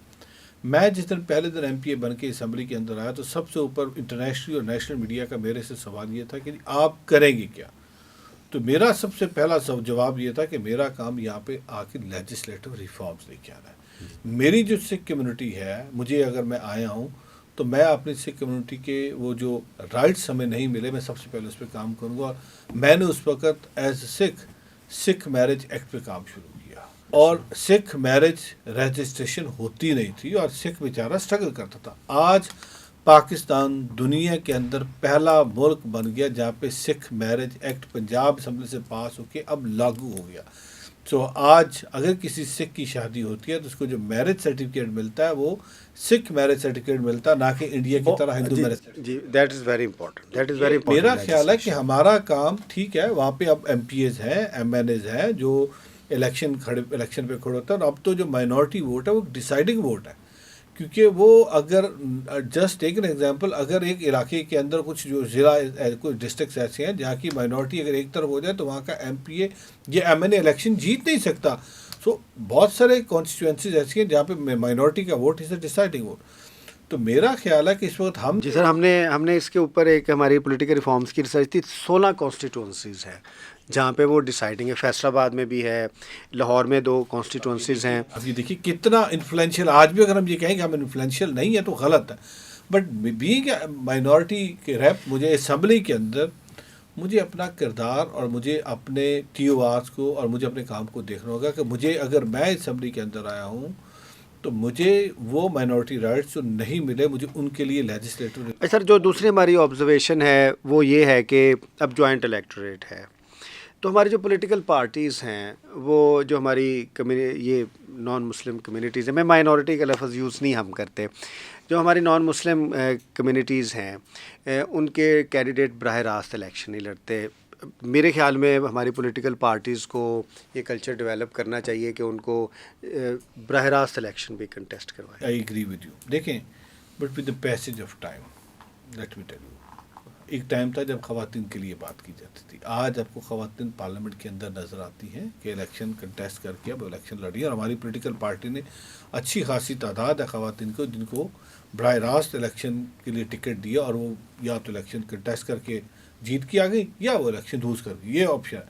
S1: میں جس دن پہلے دن ایم پی اے بن کے اسمبلی کے اندر آیا تو سب سے اوپر انٹرنیشنل اور نیشنل میڈیا کا میرے سے سوال یہ تھا کہ آپ کریں گے کیا. تو میرا سب سے پہلا جواب یہ تھا کہ میرا کام یہاں پہ آ کے لیجسلیٹو ریفارمز لے کے آنا ہے. میری جو سکھ کمیونٹی ہے، مجھے اگر میں آیا ہوں تو میں اپنی سکھ کمیونٹی کے وہ جو رائٹس ہمیں نہیں ملے، میں سب سے پہلے اس پہ کام کروں گا. اور میں نے اس وقت as a Sikh marriage act پہ کام شروع کیا، اور سکھ میرج رجسٹریشن ہوتی نہیں تھی اور سکھ بیچارہ اسٹرگل کرتا تھا. آج پاکستان دنیا کے اندر پہلا ملک بن گیا جہاں پہ سکھ میرج ایکٹ پنجاب اسمبلی سے پاس ہو کے اب لاگو ہو گیا. تو آج اگر کسی سکھ کی شادی ہوتی ہے تو اس کو جو میرج سرٹیفکیٹ ملتا ہے وہ سکھ میرج سرٹیفکیٹ ملتا ہے، نہ کہ انڈیا کی طرح ہندو میرج.
S2: جی دیٹ از ویری امپورٹنٹ.
S1: میرا خیال ہے کہ ہمارا کام ٹھیک ہے، وہاں پہ اب ایم پی ایز ہیں، ایم این ایز ہیں جو الیکشن پہ کھڑے ہوتا ہے. اور اب تو جو مائنورٹی ووٹ ہے وہ ڈیسائیڈنگ ووٹ ہے، کیونکہ وہ اگر جسٹ ٹیک این ایگزامپل، اگر ایک علاقے کے اندر کچھ جو ضلع کچھ ڈسٹرکٹس ایسے ہیں جہاں کی مائنورٹی اگر ایک طرف ہو جائے تو وہاں کا ایم پی اے یا ایم این اے الیکشن جیت نہیں سکتا. سو بہت سارے کانسٹیچوئنسیز ایسی ہیں جہاں پہ مائنورٹی کا ووٹ از اے ڈیسائیڈنگ ووٹ. تو میرا خیال ہے کہ اس وقت
S2: جی سر ہم نے اس کے اوپر ایک ہماری پولیٹیکل ریفارمز کی ریسرچ تھی. 16 کانسٹیٹوئنسیز ہیں جہاں پہ وہ ڈیسائیڈنگ ہے. فیصل آباد میں بھی ہے، لاہور میں 2 کانسٹیٹوئنسیز ہیں.
S1: اب یہ دیکھیے کتنا انفلوئنشیل، آج بھی اگر ہم یہ کہیں کہ ہم انفلوئنشیل نہیں ہے تو غلط ہے. بٹ بینگ مائنورٹی کے ریپ، مجھے اسمبلی کے اندر مجھے اپنا کردار اور مجھے اپنے ٹی او آرس کو اور مجھے اپنے کام کو دیکھنا ہوگا کہ مجھے اگر میں اسمبلی کے اندر آیا ہوں تو مجھے وہ مائنورٹی رائٹس جو نہیں ملے مجھے ان کے لیے لیجسلیٹو.
S2: سر جو دوسری ہماری آبزرویشن ہے وہ یہ ہے کہ اب جوائنٹ الیکٹوریٹ ہے تو ہماری جو پولیٹیکل پارٹیز ہیں وہ جو ہماری یہ نان مسلم کمیونٹیز ہیں، میں مائنورٹی کا لفظ یوز نہیں ہم کرتے، جو ہماری نان مسلم کمیونٹیز ہیں ان کے کینڈیڈیٹ براہ راست الیکشن نہیں لڑتے. میرے خیال میں ہماری پولیٹیکل پارٹیز کو یہ کلچر ڈیولپ کرنا چاہیے کہ ان کو براہ راست الیکشن بھی کنٹیسٹ کروائیں.
S1: I agree with you. دیکھیں but with the passage of time, let me tell you, ایک ٹائم تھا جب خواتین کے لیے بات کی جاتی تھی. آج آپ کو خواتین پارلیمنٹ کے اندر نظر آتی ہیں کہ الیکشن کنٹیسٹ کر کے اب الیکشن لڑی ہے. اور ہماری پولیٹیکل پارٹی نے اچھی خاصی تعداد ہے خواتین کو جن کو براہ راست الیکشن کے لیے ٹکٹ دیا اور وہ یا تو الیکشن کنٹیسٹ کر کے جیت کے آ گئی یا وہ الیکشن لوز کر گئی. یہ آپشن ہے.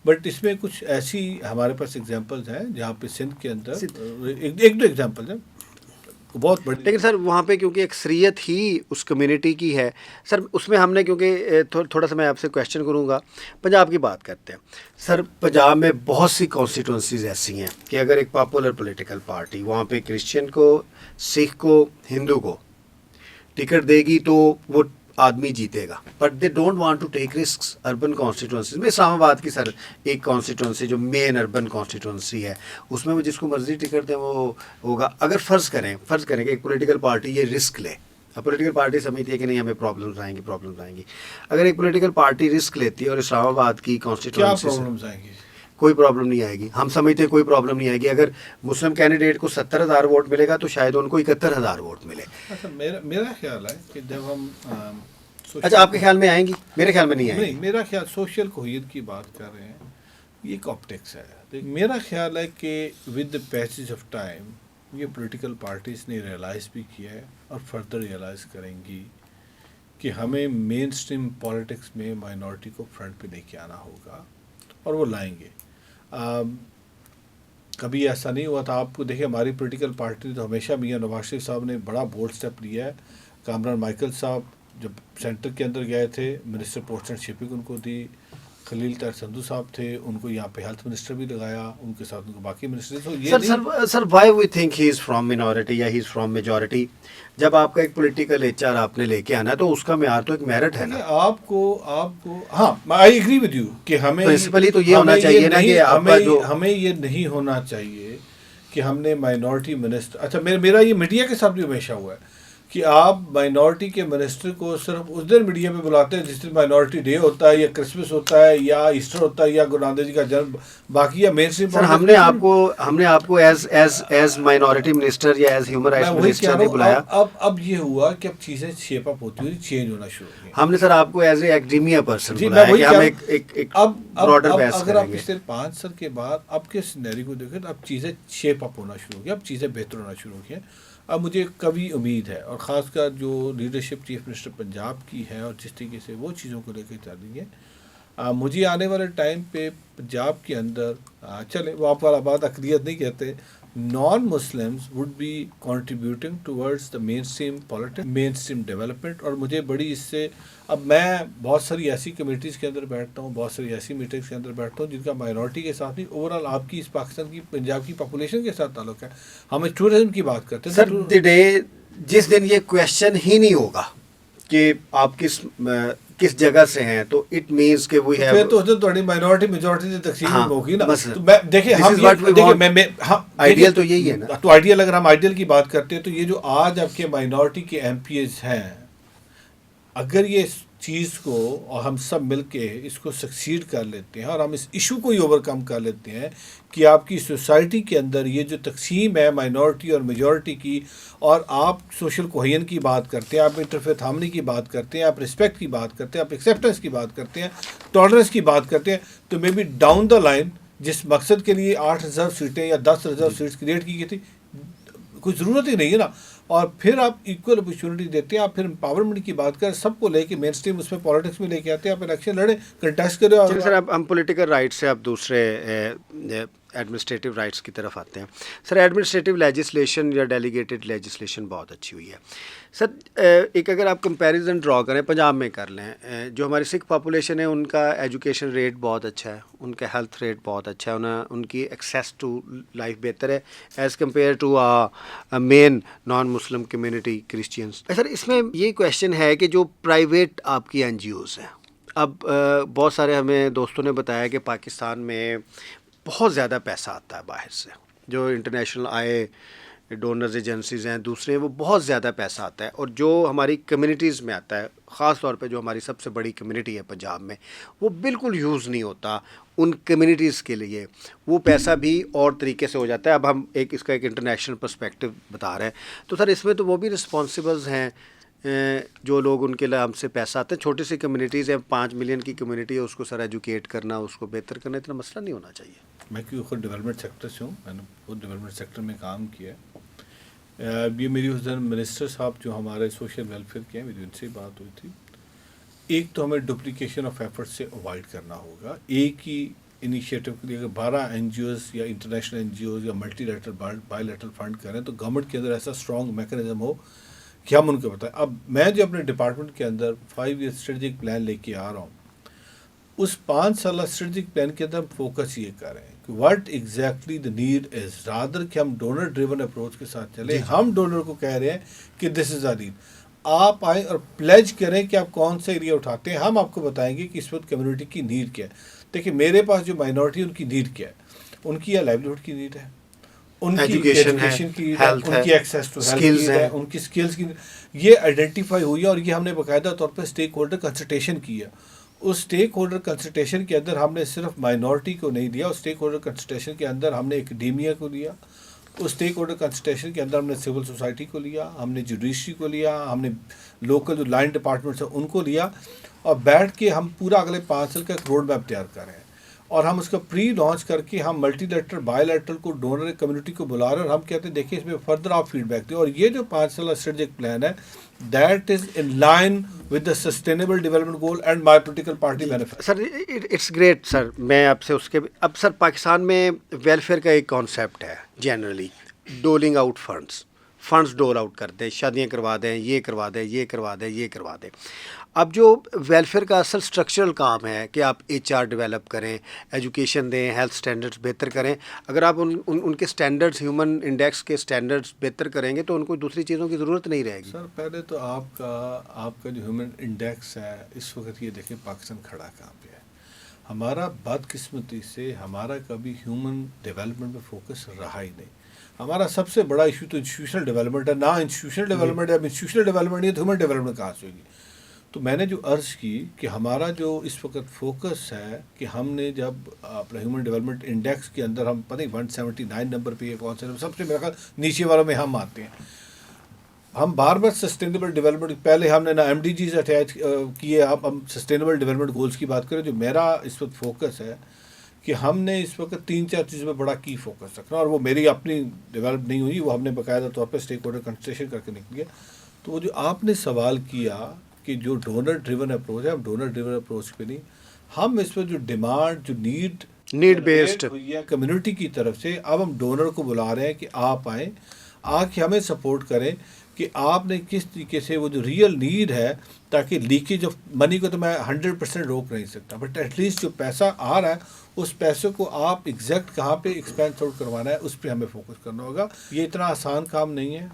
S1: بٹ اس میں کچھ ایسی ہمارے پاس ایگزامپلز ہیں جہاں پہ سندھ کے اندر ایک دو ایگزامپلز ہیں بہت بڑی.
S2: لیکن سر وہاں پہ کیونکہ اکثریت ہی اس کمیونٹی کی ہے سر، اس میں ہم نے کیونکہ تھوڑا سا میں آپ سے کویشچن کروں گا. پنجاب کی بات کرتے ہیں سر. پنجاب میں بہت سی کانسٹیٹوئنسیز ایسی ہیں کہ اگر ایک پاپولر پولیٹیکل پارٹی وہاں پہ کرسچن کو، سکھ کو، ہندو کو ٹکٹ دے گی تو وہ آدمی جیتے گا. But they don't want to take risks. Urban constituencies میں اسلام آباد کی سر ایک کانسٹیٹوئنسی جو مین اربن کانسٹیٹوئنسی ہے اس میں وہ جس کو مرضی ٹکٹ دیں وہ ہوگا. اگر فرض کریں کہ ایک پولیٹیکل پارٹی یہ رسک لے، اب پولیٹیکل پارٹی سمجھتی ہے کہ نہیں ہمیں پرابلمز آئیں گی. اگر ایک پولیٹیکل پارٹی رسک لیتی ہے اور اسلام آباد کی کانسٹیٹوئنسی
S1: کیا پرابلمز آئیں گی؟
S2: کوئی پرابلم نہیں آئے گی. ہم سمجھتے ہیں کوئی پرابلم نہیں آئے گی. اگر مسلم کینڈیڈیٹ کو 70,000 ووٹ ملے گا تو شاید ان کو 71,000 ووٹ ملے.
S1: اچھا میرا خیال ہے کہ جب ہم
S2: اچھا آپ کے خیال میں آئیں گی؟ میرے خیال میں نہیں آئیں گی.
S1: میرا خیال سوشل کوہیت کی بات کر رہے ہیں، یہ ایک آپٹکس ہے. میرا خیال ہے کہ with the passage of time یہ پولیٹیکل پارٹیز نے ریئلائز بھی کیا ہے اور فردر ریئلائز کریں گی کہ ہمیں مین اسٹریم پالیٹکس میں مائنورٹی کو فرنٹ پہ لے کے آنا ہوگا اور وہ لائیں گے. کبھی ایسا نہیں ہوا تھا. آپ کو دیکھیں ہماری پولیٹیکل پارٹی تو ہمیشہ میاں نواز شریف صاحب نے بڑا بولڈ اسٹیپ لیا ہے. کامران مائیکل صاحب جب سینٹر کے اندر گئے تھے منسٹر پوسٹ اینڈ شپنگ ان کو دی. خلیل طاہر سندھو صاحب تھے, ان کو یہاں پہ ہیلتھ منسٹر بھی لگایا, ان کے ساتھ ان کو باقی minister.
S2: Sir why we think he is from minority یا ہی از فرام میجورٹی. جب آپ کا ایک پولیٹیکل ایچ آر آپ نے لے کے آنا ہے تو اس کا معیار تو ایک میرٹ ہے نا.
S1: آپ کو ہاں آئی ایگری ود یو کہ ہمیں
S2: پرنسپلی تو یہ ہونا چاہیے نا کہ
S1: ہمیں یہ نہیں ہونا چاہیے کہ ہم نے مائنورٹی منسٹر. اچھا میرا یہ میڈیا کے ساتھ بھی ہمیشہ ہوا ہے کہ آپ مائنورٹی کے منسٹر کو صرف اس دن میڈیا میں بلاتے ہیں جس دن مائنورٹی ڈے ہوتا ہے یا کرسمس ہوتا ہے یا ایسٹر ہوتا ہے یا گرو نانک جی کا جنم. باقی یا مین اسٹریم
S2: ہم نے آپ کو ایز مائنورٹی منسٹر یا ایز ہیومن رائٹس منسٹر نہیں بلایا.
S1: اب یہ ہوا کہ اب چیزیں شیپ اپ ہوتی ہوئی چینج ہونا شروع ہو گئی.
S2: ہم نے سر آپ کو ایز اے ایکڈیمیا پرسن بلایا کہ ہم ایک براڈر بحث
S1: اگر آپ
S2: کریں گے.
S1: پچھلے 5 سال کے بعد اب کے سینیریو کو دیکھیں تو اب چیزیں شیپ اپ ہونا شروع ہو گئی, اب چیزیں بہتر ہونا شروع ہو گئی ہیں. اب مجھے کبھی امید ہے اور خاص کر جو لیڈرشپ چیف منسٹر پنجاب کی ہے اور جس طریقے سے وہ چیزوں کو لے کے چل رہی ہے, مجھے آنے والے ٹائم پہ پنجاب کے اندر چلے وہ آپ والا بات اقلیت نہیں کہتے, non Muslims would be contributing towards the mainstream politics, mainstream development. اور مجھے بڑی اس سے اب میں بہت ساری ایسی کمیٹیز کے اندر بیٹھتا ہوں, بہت ساری ایسی میٹنگس کے اندر بیٹھتا ہوں جن کا مائنورٹی کے ساتھ نہیں اوور آل آپ کی اس پاکستان کی پنجاب کی پاپولیشن کے ساتھ تعلق ہے. ہمیں ٹورزم کی بات کرتے ہیں
S2: سر. جس دن یہ کویشچن ہی نہیں ہوگا کہ آپ کس جگہ سے ہیں تو اٹ مینس کہ وی ہیو
S1: تو اس دن تھوڑی مائنورٹی میجورٹی سے تقسیم ہوگی نا.
S2: دیکھیں آئیڈیل تو یہی ہے نا.
S1: تو آئیڈیل اگر ہم آئیڈیل کی بات کرتے ہیں تو یہ جو آج آپ کے مائنورٹی کے ایم پی ایز ہیں, اگر یہ چیز کو اور ہم سب مل کے اس کو سکسیڈ کر لیتے ہیں اور ہم اس ایشو کو ہی اوور کم کر لیتے ہیں کہ آپ کی سوسائٹی کے اندر یہ جو تقسیم ہے مائنورٹی اور میجورٹی کی, اور آپ سوشل کوہین کی بات کرتے ہیں, آپ انٹرفیتھ ہارمنی کی بات کرتے ہیں, آپ رسپیکٹ کی بات کرتے ہیں, آپ ایکسیپٹنس کی بات کرتے ہیں, ٹالرنس کی بات کرتے ہیں, تو maybe down the line جس مقصد کے لیے 8 ریزرو سیٹیں یا 10 ریزرو سیٹس کریٹ کی گئی تھی کوئی ضرورت ہی نہیں ہے نا. اور پھر آپ ایکول اپرچونٹی دیتے ہیں, آپ پھر امپاورمنٹ کی بات کریں, سب کو لے کے مین اسٹریم اس میں پالیٹکس میں لے کے آتے ہیں, آپ الیکشن لڑیں, کنٹیسٹ کریں.
S2: سر اب ہم پولیٹیکل رائٹس سے اب دوسرے ایڈمنسٹریٹو رائٹس کی طرف آتے ہیں. سر ایڈمنسٹریٹو لیجسلیشن یا ڈیلیگیٹڈ لیجسلیشن بہت اچھی ہوئی ہے. سر ایک اگر آپ کمپیریزن ڈرا کریں پنجاب میں کر لیں, جو ہماری سکھ پاپولیشن ہے ان کا ایجوکیشن ریٹ بہت اچھا ہے, ان کا ہیلتھ ریٹ بہت اچھا ہے, ان کی ایکسیس ٹو لائف بہتر ہے as compare to main non Muslim community Christians. Sir اس میں یہ کویشچن ہے کہ جو پرائیویٹ آپ کی این جی اوز ہیں, اب بہت سارے ہمیں دوستوں نے بتایا کہ پاکستان میں بہت زیادہ پیسہ آتا ہے باہر سے, جو انٹرنیشنل آئے ڈونرز ایجنسیز ہیں دوسرے, وہ بہت زیادہ پیسہ آتا ہے, اور جو ہماری کمیونٹیز میں آتا ہے خاص طور پہ جو ہماری سب سے بڑی کمیونٹی ہے پنجاب میں, وہ بالکل یوز نہیں ہوتا ان کمیونٹیز کے لیے. وہ پیسہ بھی اور طریقے سے ہو جاتا ہے. اب ہم اس کا ایک انٹرنیشنل پرسپیکٹو بتا رہے ہیں, تو سر اس میں تو وہ بھی رسپانسبلز ہیں جو لوگ ان کے لیے ہم سے پیسہ آتے ہیں. چھوٹی سی کمیونٹیز ہیں, 5 ملین کی کمیونٹی ہے, اس کو سر ایجوکیٹ کرنا, اس کو بہتر کرنا اتنا مسئلہ نہیں ہونا چاہیے.
S1: میں کیونکہ خود ڈیولپمنٹ سیکٹر سے ہوں, میں نے خود ڈیولپمنٹ سیکٹر میں کام کیا ہے. یہ میری اس دن منسٹر صاحب جو ہمارے سوشل ویلفیئر کے ہیں, میری ان سے بات ہوئی تھی. ایک تو ہمیں ڈپلیکیشن آف ایفرٹ سے اوائڈ کرنا ہوگا. ایک ہی انیشیٹو کے لیے اگر 12 این جی اوز یا انٹرنیشنل این جی اوز یا multi lateral by lateral fund کریں تو گورنمنٹ کے اندر ایسا اسٹرانگ میکینزم ہو کہ ہم ان کو بتائیں. اب میں جو اپنے ڈپارٹمنٹ کے اندر 5 ایئر اسٹریٹجک پلان لے کے آ رہا ہوں, اس 5 سالہ اسٹریٹجک پلان کے اندر ہم فوکس یہ کر رہے ہیں کہ what exactly the need is, rather کہ ہم ڈونر ڈریون اپروچ کے ساتھ چلیں. ہم ڈونر کو کہہ رہے ہیں کہ دس از آ نیڈ, آپ آئیں اور پلیج کریں کہ آپ کون سا ایریا اٹھاتے ہیں, ہم آپ کو بتائیں گے کہ اس وقت کمیونٹی کی نیڈ کیا ہے. دیکھیں میرے پاس جو مائنورٹی ان کی نیڈ کیا ہے, ان کی یا لائیولیہڈ کی نیڈ ہے, ان کی ایجوکیشن کی, ان کی ایکسیس ٹو ہیلتھ ہے, ان کی اسکلس کی, یہ آئیڈینٹیفائی ہوئی ہے. اور یہ ہم نے باقاعدہ طور پر اسٹیک ہولڈر کنسلٹیشن کی ہے. اس اسٹیک ہولڈر کنسلٹیشن کے اندر ہم نے صرف مائنورٹی کو نہیں لیا, اس اسٹیک ہولڈر کنسلٹیشن کے اندر ہم نے اکیڈیمیا کو لیا, اس اسٹیک ہولڈر کنسلٹیشن کے اندر ہم نے سول سوسائٹی کو لیا, ہم نے جوڈیشری کو لیا, ہم نے لوکل جو لائن ڈپارٹمنٹس ہیں ان کو لیا, اور بیٹھ کے ہم پورا اگلے 5 سال کا ایک روڈ میپ تیار کر رہے ہیں. اور ہم اس کا پری لانچ کر کے ہم ملٹی لیٹرل بائی لیٹرل کو ڈونر کمیونٹی کو بلا رہے ہیں، اور ہم کہتے ہیں دیکھیں اس میں فردر آپ فیڈ بیک دیں. اور یہ جو 5 سالہ اسٹریٹجک پلان ہے that is in line with the sustainable development goal and my political party manifesto.
S2: Sir it's great sir. میں آپ سے اس کے اب سر پاکستان میں ویلفیئر کا ایک کانسیپٹ ہے جنرلی ڈولنگ آؤٹ فنڈس ڈول آؤٹ کر دیں، شادیاں کروا دیں، یہ کروا دیں، یہ کروا دیں، یہ کروا دیں. اب جو ویلفیئر کا اصل اسٹرکچرل کام ہے کہ آپ ایچ آر ڈیولپ کریں، ایجوکیشن دیں، ہیلتھ اسٹینڈرڈس بہتر کریں. اگر آپ ان کے اسٹینڈرڈس ہیومن انڈیکس کے اسٹینڈرڈس بہتر کریں گے تو ان کو دوسری چیزوں کی ضرورت نہیں رہے گی.
S1: سر پہلے تو آپ کا جو ہیومن انڈیکس ہے اس وقت یہ دیکھیں پاکستان کھڑا کہاں پہ ہے. ہمارا بدقسمتی سے ہمارا کبھی ہیومن ڈیولپمنٹ پہ فوکس رہا ہی نہیں. ہمارا سب سے بڑا ایشو تو انسٹیٹیوشنل ڈیولپمنٹ ہے. نہ انسٹیٹیوشنل ڈیولپمنٹ ہے، اب انسٹیٹیوشنل ڈیولپمنٹ نہیں ہے تو ہیومن ڈیولپمنٹ کہاں سے ہوگی. تو میں نے جو عرض کی کہ ہمارا جو اس وقت فوکس ہے کہ ہم نے جب اپنا ہیومن ڈیولپمنٹ انڈیکس کے اندر ہم پتہ 179 نمبر پہ یہ کون سا سب سے میرا خیال نیچے والوں میں ہم آتے ہیں. ہم بار بار سسٹینیبل ڈیولپمنٹ پہلے ہم نے نا ایم ڈی جیز اٹیچ کیے، اب ہم سسٹینیبل ڈیولپمنٹ گولز کی بات کریں. جو میرا اس وقت فوکس ہے کہ ہم نے اس وقت 3-4 چیزوں پہ بڑا کی فوکس رکھنا، اور وہ میری اپنی ڈیولپ نہیں ہوئی، وہ ہم نے باقاعدہ طور پہ اسٹیک ہولڈر کنسلٹیشن کر کے نکلی ہے. تو وہ جو آپ نے سوال کیا کہ جو ڈونر ڈریون اپروچ ہے، ہم ڈونر ڈریون اپروچ پہ نہیں، ہم اس وقت جو ڈیمانڈ جو نیڈ
S2: بیسڈ
S1: ہوئی ہے کمیونٹی کی طرف سے، اب ہم ڈونر کو بلا رہے ہیں کہ آپ آئیں، آ کے ہمیں سپورٹ کریں کہ آپ نے کس طریقے سے وہ جو ریئل نیڈ ہے، تاکہ لیکیج آف منی کو تو میں 100% روک نہیں سکتا، بٹ ایٹ لیسٹ جو پیسہ آ رہا ہے اس پیسے کو آپ ایگزیکٹ کہاں پہ ایکسپینس آؤٹ کروانا ہے اس پہ ہمیں فوکس کرنا ہوگا. یہ اتنا آسان کام نہیں ہے،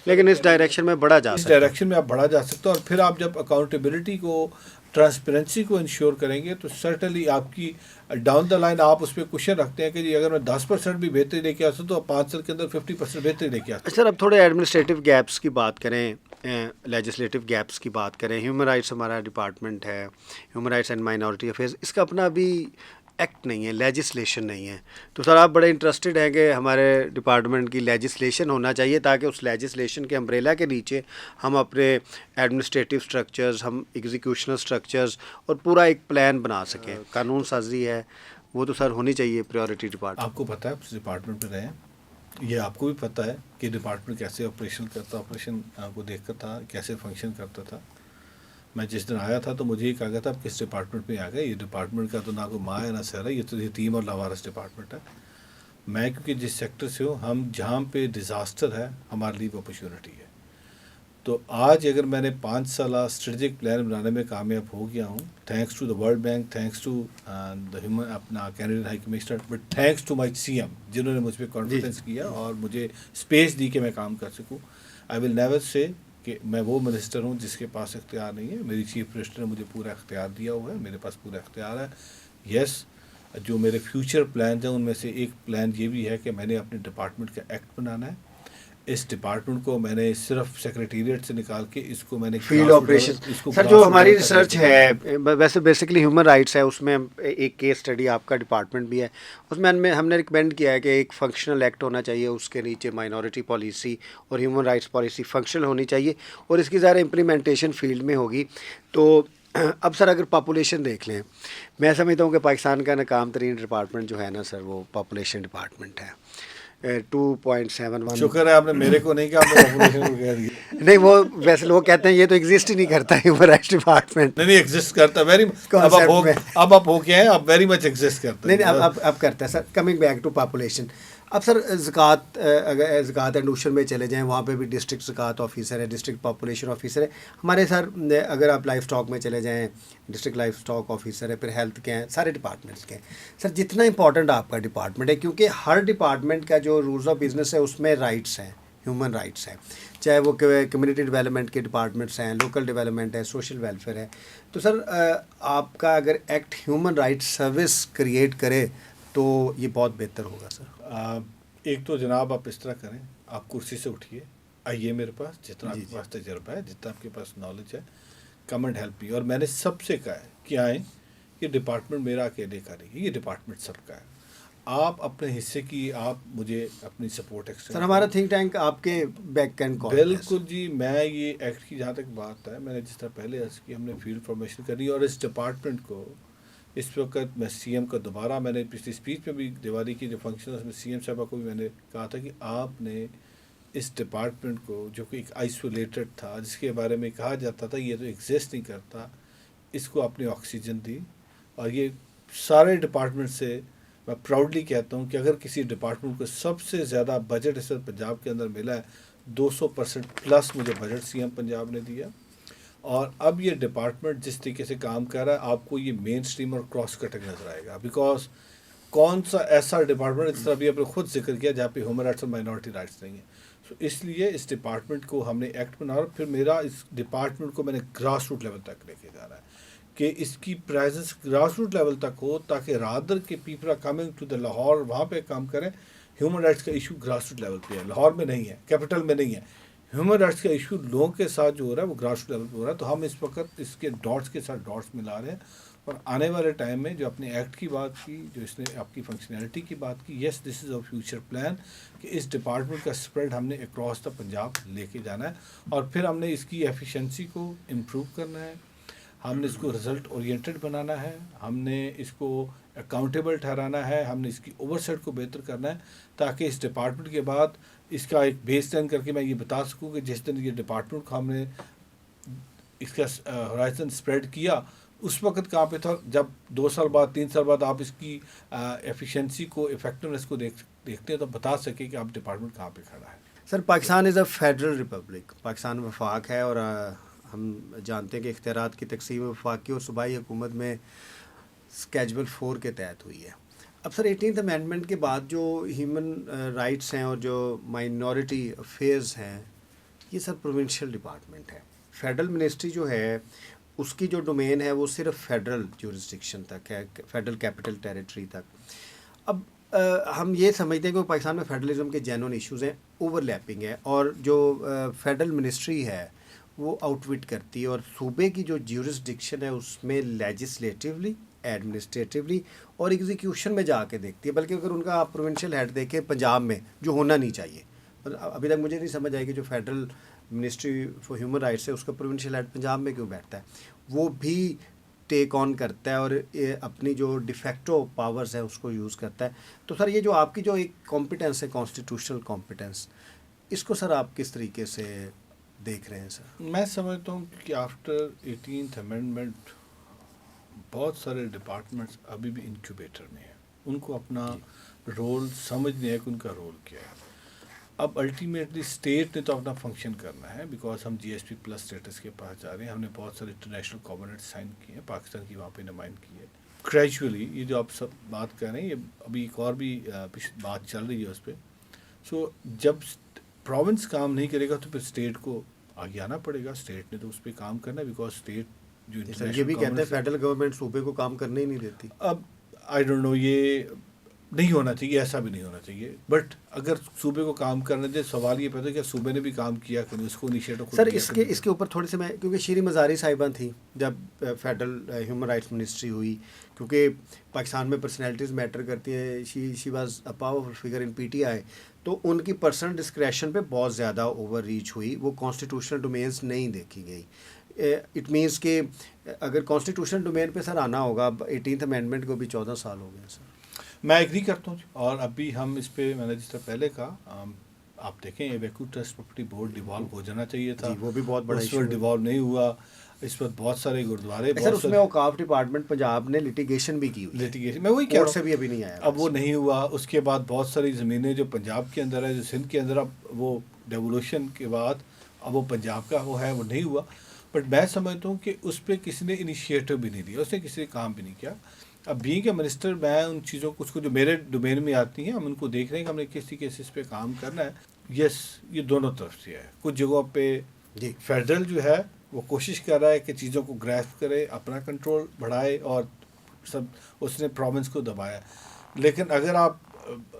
S2: لیکن اس ڈائریکشن میں بڑھا جا
S1: اس
S2: سکتا ہے.
S1: ڈائریکشن میں آپ بڑھا جا سکتا ہے. اور پھر آپ جب اکاؤنٹیبلٹی کو، ٹرانسپیرنسی کو انشور کریں گے تو سرٹنلی آپ کی ڈاؤن دا لائن آپ اس پہ کوشچن رکھتے ہیں کہ جی اگر میں 10% بھی بہتری لے کے آ سکتا تو 5 سال کے اندر 50% بہتری لے کے آ سکتا.
S2: سر اب تھوڑے ایڈمنسٹریٹو گیپس کی بات کریں، لیجسلیٹو گیپس کی بات کریں. ہیومن رائٹس ہمارا ڈپارٹمنٹ ہے، human rights and minority affairs, اس کا اپنا ابھی ایکٹ نہیں ہے، لیجسلیشن نہیں ہے. تو سر آپ بڑے انٹرسٹڈ ہیں کہ ہمارے ڈپارٹمنٹ کی لیجسلیشن ہونا چاہیے تاکہ اس لیجسلیشن کے امبریلا کے نیچے ہم اپنے ایڈمنسٹریٹو اسٹرکچرز، ہم ایگزیکیوشنل اسٹرکچرز اور پورا ایک پلان بنا سکیں. قانون سازی ہے وہ تو سر ہونی چاہیے پریورٹی ڈپارٹمنٹ.
S1: آپ کو پتہ ہے اس ڈپارٹمنٹ پہ رہے ہیں، یہ آپ کو بھی پتہ ہے کہ ڈپارٹمنٹ کیسے آپریشن کرتا، آپریشن کو دیکھتا تھا کیسے فنکشن کرتا تھا. میں جس دن آیا تھا تو مجھے یہ کہا گیا تھا آپ کس ڈپارٹمنٹ میں آ گئے، یہ ڈپارٹمنٹ کا تو نہ کوئی ماں ہے نہ سر ہے، یہ تو ٹیم اور لاوارث ڈپارٹمنٹ ہے. میں کیونکہ جس سیکٹر سے ہوں، ہم جہاں پہ ڈیزاسٹر ہے ہمارے لیے اپرچونٹی ہے. تو آج اگر میں نے 5 سالہ اسٹریٹجک پلان بنانے میں کامیاب ہو گیا ہوں، thanks to the world bank, thanks to the human اپنا Canadian high commissioner, but thanks to my C M جنہوں نے مجھ پہ کانفیڈنس کیا اور مجھے اسپیس دی کہ میں کام کر سکوں. آئی ول نیور سے کہ میں وہ منسٹر ہوں جس کے پاس اختیار نہیں ہے. میری چیف منسٹر نے مجھے پورا اختیار دیا ہوا ہے، میرے پاس پورا اختیار ہے. یس، جو میرے فیوچر پلانز ہیں ان میں سے ایک پلان یہ بھی ہے کہ میں نے اپنے ڈپارٹمنٹ کا ایکٹ بنانا ہے. اس ڈپارٹمنٹ کو میں نے صرف سیکریٹریٹ سے نکال کے اس کو میں نے
S2: فیلڈ آپریشن. سر جو ہماری ریسرچ ہے ویسے بیسکلی ہیومن رائٹس ہے، اس میں ایک کیس اسٹڈی آپ کا ڈپارٹمنٹ بھی ہے، اس میں ہم نے ریکمینڈ کیا ہے کہ ایک فنکشنل ایکٹ ہونا چاہیے، اس کے نیچے مائنورٹی پالیسی اور ہیومن رائٹس پالیسی فنکشنل ہونی چاہیے اور اس کی ظاہر امپلیمنٹیشن فیلڈ میں ہوگی. تو اب سر اگر پاپولیشن دیکھ لیں، میں سمجھتا ہوں کہ پاکستان کا ناکام ترین ڈپارٹمنٹ جو ہے نا سر وہ پاپولیشن ڈپارٹمنٹ ہے. 2.71.
S1: شکر ہے آپ نے میرے کو نہیں کہا، آپ نے پاپولیشن کو کہہ دیا.
S2: نہیں وہ ویسے لوگ کہتے ہیں یہ تو ایگزسٹ ہی نہیں کرتا ہیومن رائٹس ڈپارٹمنٹ.
S1: نہیں ایگزسٹ کرتا ویری، اب آپ ہو کے ہیں، اب ویری مچ ایگزسٹ کرتا.
S2: نہیں اب کرتا ہے سر. کمنگ بیک ٹو پاپولیشن، اب سر زکوٰۃ، اگر زکوٰۃ اینڈ اوشن میں چلے جائیں وہاں پہ بھی ڈسٹرکٹ زکوٰۃ آفیسر ہے، ڈسٹرکٹ پاپولیشن آفیسر ہے ہمارے. سر اگر آپ لائف اسٹاک میں چلے جائیں ڈسٹرکٹ لائف اسٹاک آفیسر ہے، پھر ہیلتھ کے ہیں، سارے ڈپارٹمنٹس کے ہیں. سر جتنا امپورٹنٹ آپ کا ڈپارٹمنٹ ہے، کیونکہ ہر ڈپارٹمنٹ کا جو رولز آف بزنس ہے اس میں رائٹس ہیں، ہیومن رائٹس ہیں، چاہے وہ کمیونٹی ڈیولپمنٹ کے ڈپارٹمنٹس ہیں، لوکل ڈیولپمنٹ ہے، سوشل ویلفیئر ہے. تو سر آپ کا اگر act human rights service create کرے تو یہ بہت بہتر ہوگا سر.
S1: ایک تو جناب آپ اس طرح کریں، آپ کرسی سے اٹھیے، آئیے میرے پاس، جتنا آپ کے پاس تجربہ ہے، جتنا آپ کے پاس نالج ہے، کم اینڈ ہیلپ می. اور میں نے سب سے کہا ہے کہ آئیں، یہ ڈپارٹمنٹ میرا اکیلے کا نہیں ہے، یہ ڈپارٹمنٹ سب کا ہے. آپ اپنے حصے کی آپ مجھے اپنی سپورٹ ایکسٹینڈ.
S2: سر ہمارا تھنک ٹینک آپ کے بیک اینڈ کال.
S1: بالکل جی. میں یہ ایکٹ کی جہاں تک بات ہے، میں نے جس طرح پہلے عرض کی، ہم نے فیلڈ فارمیشن کرنی ہے اور اس ڈپارٹمنٹ کو اس وقت میں سی ایم کا دوبارہ، میں نے پچھلی اسپیچ میں بھی دیوالی کی جو فنکشن اس میں سی ایم صاحبہ کو بھی میں نے کہا تھا کہ آپ نے اس ڈپارٹمنٹ کو جو کہ ایک آئسولیٹڈ تھا، جس کے بارے میں کہا جاتا تھا یہ تو ایگزسٹ نہیں کرتا، اس کو اپنی آکسیجن دی. اور یہ سارے ڈپارٹمنٹ سے میں پراؤڈلی کہتا ہوں کہ اگر کسی ڈپارٹمنٹ کو سب سے زیادہ بجٹ اس وقت پنجاب کے اندر ملا ہے 200% پلس مجھے بجٹ سی ایم پنجاب نے دیا. اور اب یہ ڈپارٹمنٹ جس طریقے سے کام کر رہا ہے آپ کو یہ مین اسٹریم اور کراس کٹنگ نظر آئے گا. بیکاز کون سا ایسا ڈپارٹمنٹ جس طرح ابھی آپ نے خود ذکر کیا جہاں پہ ہیومن رائٹس اور مائنورٹی رائٹس نہیں ہیں. سو اس لیے اس ڈپارٹمنٹ کو ہم نے ایکٹ بنا، اور پھر میرا اس ڈپارٹمنٹ کو میں نے گراس روٹ لیول تک لے کے جا رہا ہے کہ اس کی پریزنس گراس روٹ لیول تک ہو، تاکہ رادر کے people are coming to the Lahore وہاں پہ کام کریں. ہیومن رائٹس کا ایشو گراس روٹ لیول پہ ہے، لاہور میں نہیں ہے، کیپٹل میں نہیں ہے. ہیومن رائٹس کا ایشو لوگوں کے ساتھ جو ہو رہا ہے وہ گراس روٹ لیول پہ ہو رہا ہے. تو ہم اس وقت اس کے ڈاٹس کے ساتھ ڈاٹس ملا رہے ہیں، اور آنے والے ٹائم میں جو اپنے ایکٹ کی بات کی، جو اس نے آپ کی فنکشنالٹی کی بات کی، یس دس از اے فیوچر پلان کہ اس ڈپارٹمنٹ کا اسپریڈ ہم نے اکراس دا پنجاب لے کے جانا ہے. اور پھر ہم نے اس کی ایفیشنسی کو امپروو کرنا ہے، ہم نے اس کو رزلٹ اورینٹڈ بنانا ہے، ہم نے اس کو اکاؤنٹیبل ٹھہرانا ہے، ہم نے اس کی اوور سیٹ کو بہتر کرنا ہے، تاکہ اس ڈپارٹمنٹ کے بعد اس کا ایک بیس لائن کر کے میں یہ بتا سکوں کہ جس دن یہ ڈپارٹمنٹ کو ہم نے اس کا ہورائزن اسپریڈ کیا اس وقت کہاں پہ تھا، جب 2 سال بعد 3 سال بعد آپ اس کی ایفیشنسی کو، افیکٹونیس کو دیکھتے ہیں تو بتا سکے کہ آپ ڈپارٹمنٹ کہاں پہ کھڑا ہے.
S2: سر پاکستان از اے فیڈرل ریپبلک، پاکستان وفاق ہے، اور ہم جانتے ہیں کہ اختیارات کی تقسیم وفاقی اور صوبائی حکومت میں اسکیجول 4 کے تحت ہوئی ہے. اب سر 18th امینڈمنٹ کے بعد جو ہیومن رائٹس ہیں اور جو مائنورٹی افیئرز ہیں، یہ سر پروونشل ڈپارٹمنٹ ہے. فیڈرل منسٹری جو ہے اس کی جو ڈومین ہے وہ صرف فیڈرل جورسڈکشن تک ہے، فیڈرل کیپٹل ٹیریٹری تک. اب ہم یہ سمجھتے ہیں کہ پاکستان میں فیڈرلزم کے جینون ایشوز ہیں، اوور لیپنگ ہے، اور جو فیڈرل منسٹری ہے وہ آؤٹ وٹ کرتی ہے، اور صوبے کی جو جورسڈکشن ہے اس میں لیجسلیٹیولی، ایڈمنسٹریٹیولی اور ایگزیکیوشن میں جا کے دیکھتی ہے. بلکہ اگر ان کا آپ پروونشل ہیڈ دیکھیں پنجاب میں، جو ہونا نہیں چاہیے، ابھی تک مجھے نہیں سمجھ آئی کہ جو federal ministry for human rights ہے اس کا پروونشل ہیڈ پنجاب میں کیوں بیٹھتا ہے. وہ بھی ٹیک آن کرتا ہے اور اپنی جو ڈیفیکٹو پاورز ہے اس کو یوز کرتا ہے. تو سر یہ جو آپ کی جو ایک کمپیٹنس ہے، کانسٹیٹیوشنل کمپیٹنس، اس کو سر آپ کس طریقے سے دیکھ رہے ہیں سر؟
S1: میں سمجھتا ہوں کہ آفٹر 18th امینڈمنٹ بہت سارے ڈپارٹمنٹس ابھی بھی انکیوبیٹر میں ہیں، ان کو اپنا رول سمجھ نہیں ہے کہ ان کا رول کیا ہے. اب الٹیمیٹلی اسٹیٹ نے تو اپنا فنکشن کرنا ہے، بیکاز ہم جی ایس پی پلس اسٹیٹس کے پاس جا رہے ہیں. ہم نے بہت سارے انٹرنیشنل کووننٹ سائن کیے ہیں، پاکستان کی وہاں پہ نمائند کی ہے. گریجولی یہ جو آپ سب بات کر رہے ہیں، یہ ابھی ایک اور بھی بات چل رہی ہے اس پہ. سو جب پروونس کام نہیں کرے گا تو پھر اسٹیٹ کو آگے آنا پڑے گا. اسٹیٹ نے تو اس پہ کام کرنا ہے، بیکاز اسٹیٹ جو
S2: یہ بھی کہتے ہیں فیڈرل گورنمنٹ صوبے کو کام کرنے ہی نہیں دیتی.
S1: اب آئی ڈونٹ نو، یہ نہیں ہونا چاہیے، ایسا بھی نہیں ہونا چاہیے. بٹ اگر صوبے کو کام کرنے دے، سوال یہ پیدا ہے کہ صوبے نے بھی کام کیا کہ اس کو انیشیٹو
S2: سر اس کے اوپر تھوڑی سی میں، کیونکہ شیریں مزاری صاحبہ تھیں جب فیڈرل ہیومن رائٹس منسٹری ہوئی، کیونکہ پاکستان میں پرسنالٹیز میٹر کرتی ہیں، she was a powerful figure in P T I, تو ان کی پرسنل ڈسکریشن پہ بہت زیادہ اوور ریچ ہوئی، وہ کانسٹیٹیوشنل ڈومینس نہیں دیکھی گئی. اٹ مینس کہ اگر کانسٹیٹیوشنل ڈومین پہ سر آنا ہوگا، 18th امینڈمنٹ کو بھی 14 سال ہو گئے سر.
S1: میں ایگری کرتا ہوں. اور ابھی ہم اس پہ، میں نے جس طرح پہلے کہا، آپ دیکھیں ویکو ٹرسٹ پراپرٹی بورڈ ڈیوالو ہو جانا چاہیے تھا،
S2: وہ بھی بہت بڑا
S1: اس وقت ڈیوالو نہیں ہوا. اس وقت بہت سارے گرودوارے،
S2: سر اس میں اوقاف ڈپارٹمنٹ پنجاب نے لٹیگیشن بھی کی ہوئی،
S1: لٹیگیشن میں وہی کہہ رہا ہوں،
S2: سے بھی ابھی نہیں آیا.
S1: اب وہ نہیں ہوا. اس کے بعد بہت ساری زمینیں جو پنجاب کے اندر ہے، جو سندھ کے اندر، اب وہ ڈیولوشن کے بعد اب وہ پنجاب کا وہ ہے، وہ نہیں ہوا. بٹ میں سمجھتا ہوں کہ اس پہ کسی نے انیشیٹو بھی نہیں دیا، اس نے کسی نے کام بھی نہیں کیا. اب بینگ اے منسٹر میں ان چیزوں کو، اس کو جو میرے ڈومین میں آتی ہیں، ہم ان کو دیکھ رہے ہیں کہ ہم نے کسی کیسز پہ کام کرنا ہے. یس یہ دونوں طرف سے ہے. کچھ جگہوں پہ فیڈرل جو ہے وہ کوشش کر رہا ہے کہ چیزوں کو گریسپ کرے، اپنا کنٹرول بڑھائے، اور سب اس نے پروونس کو دبایا. لیکن اگر آپ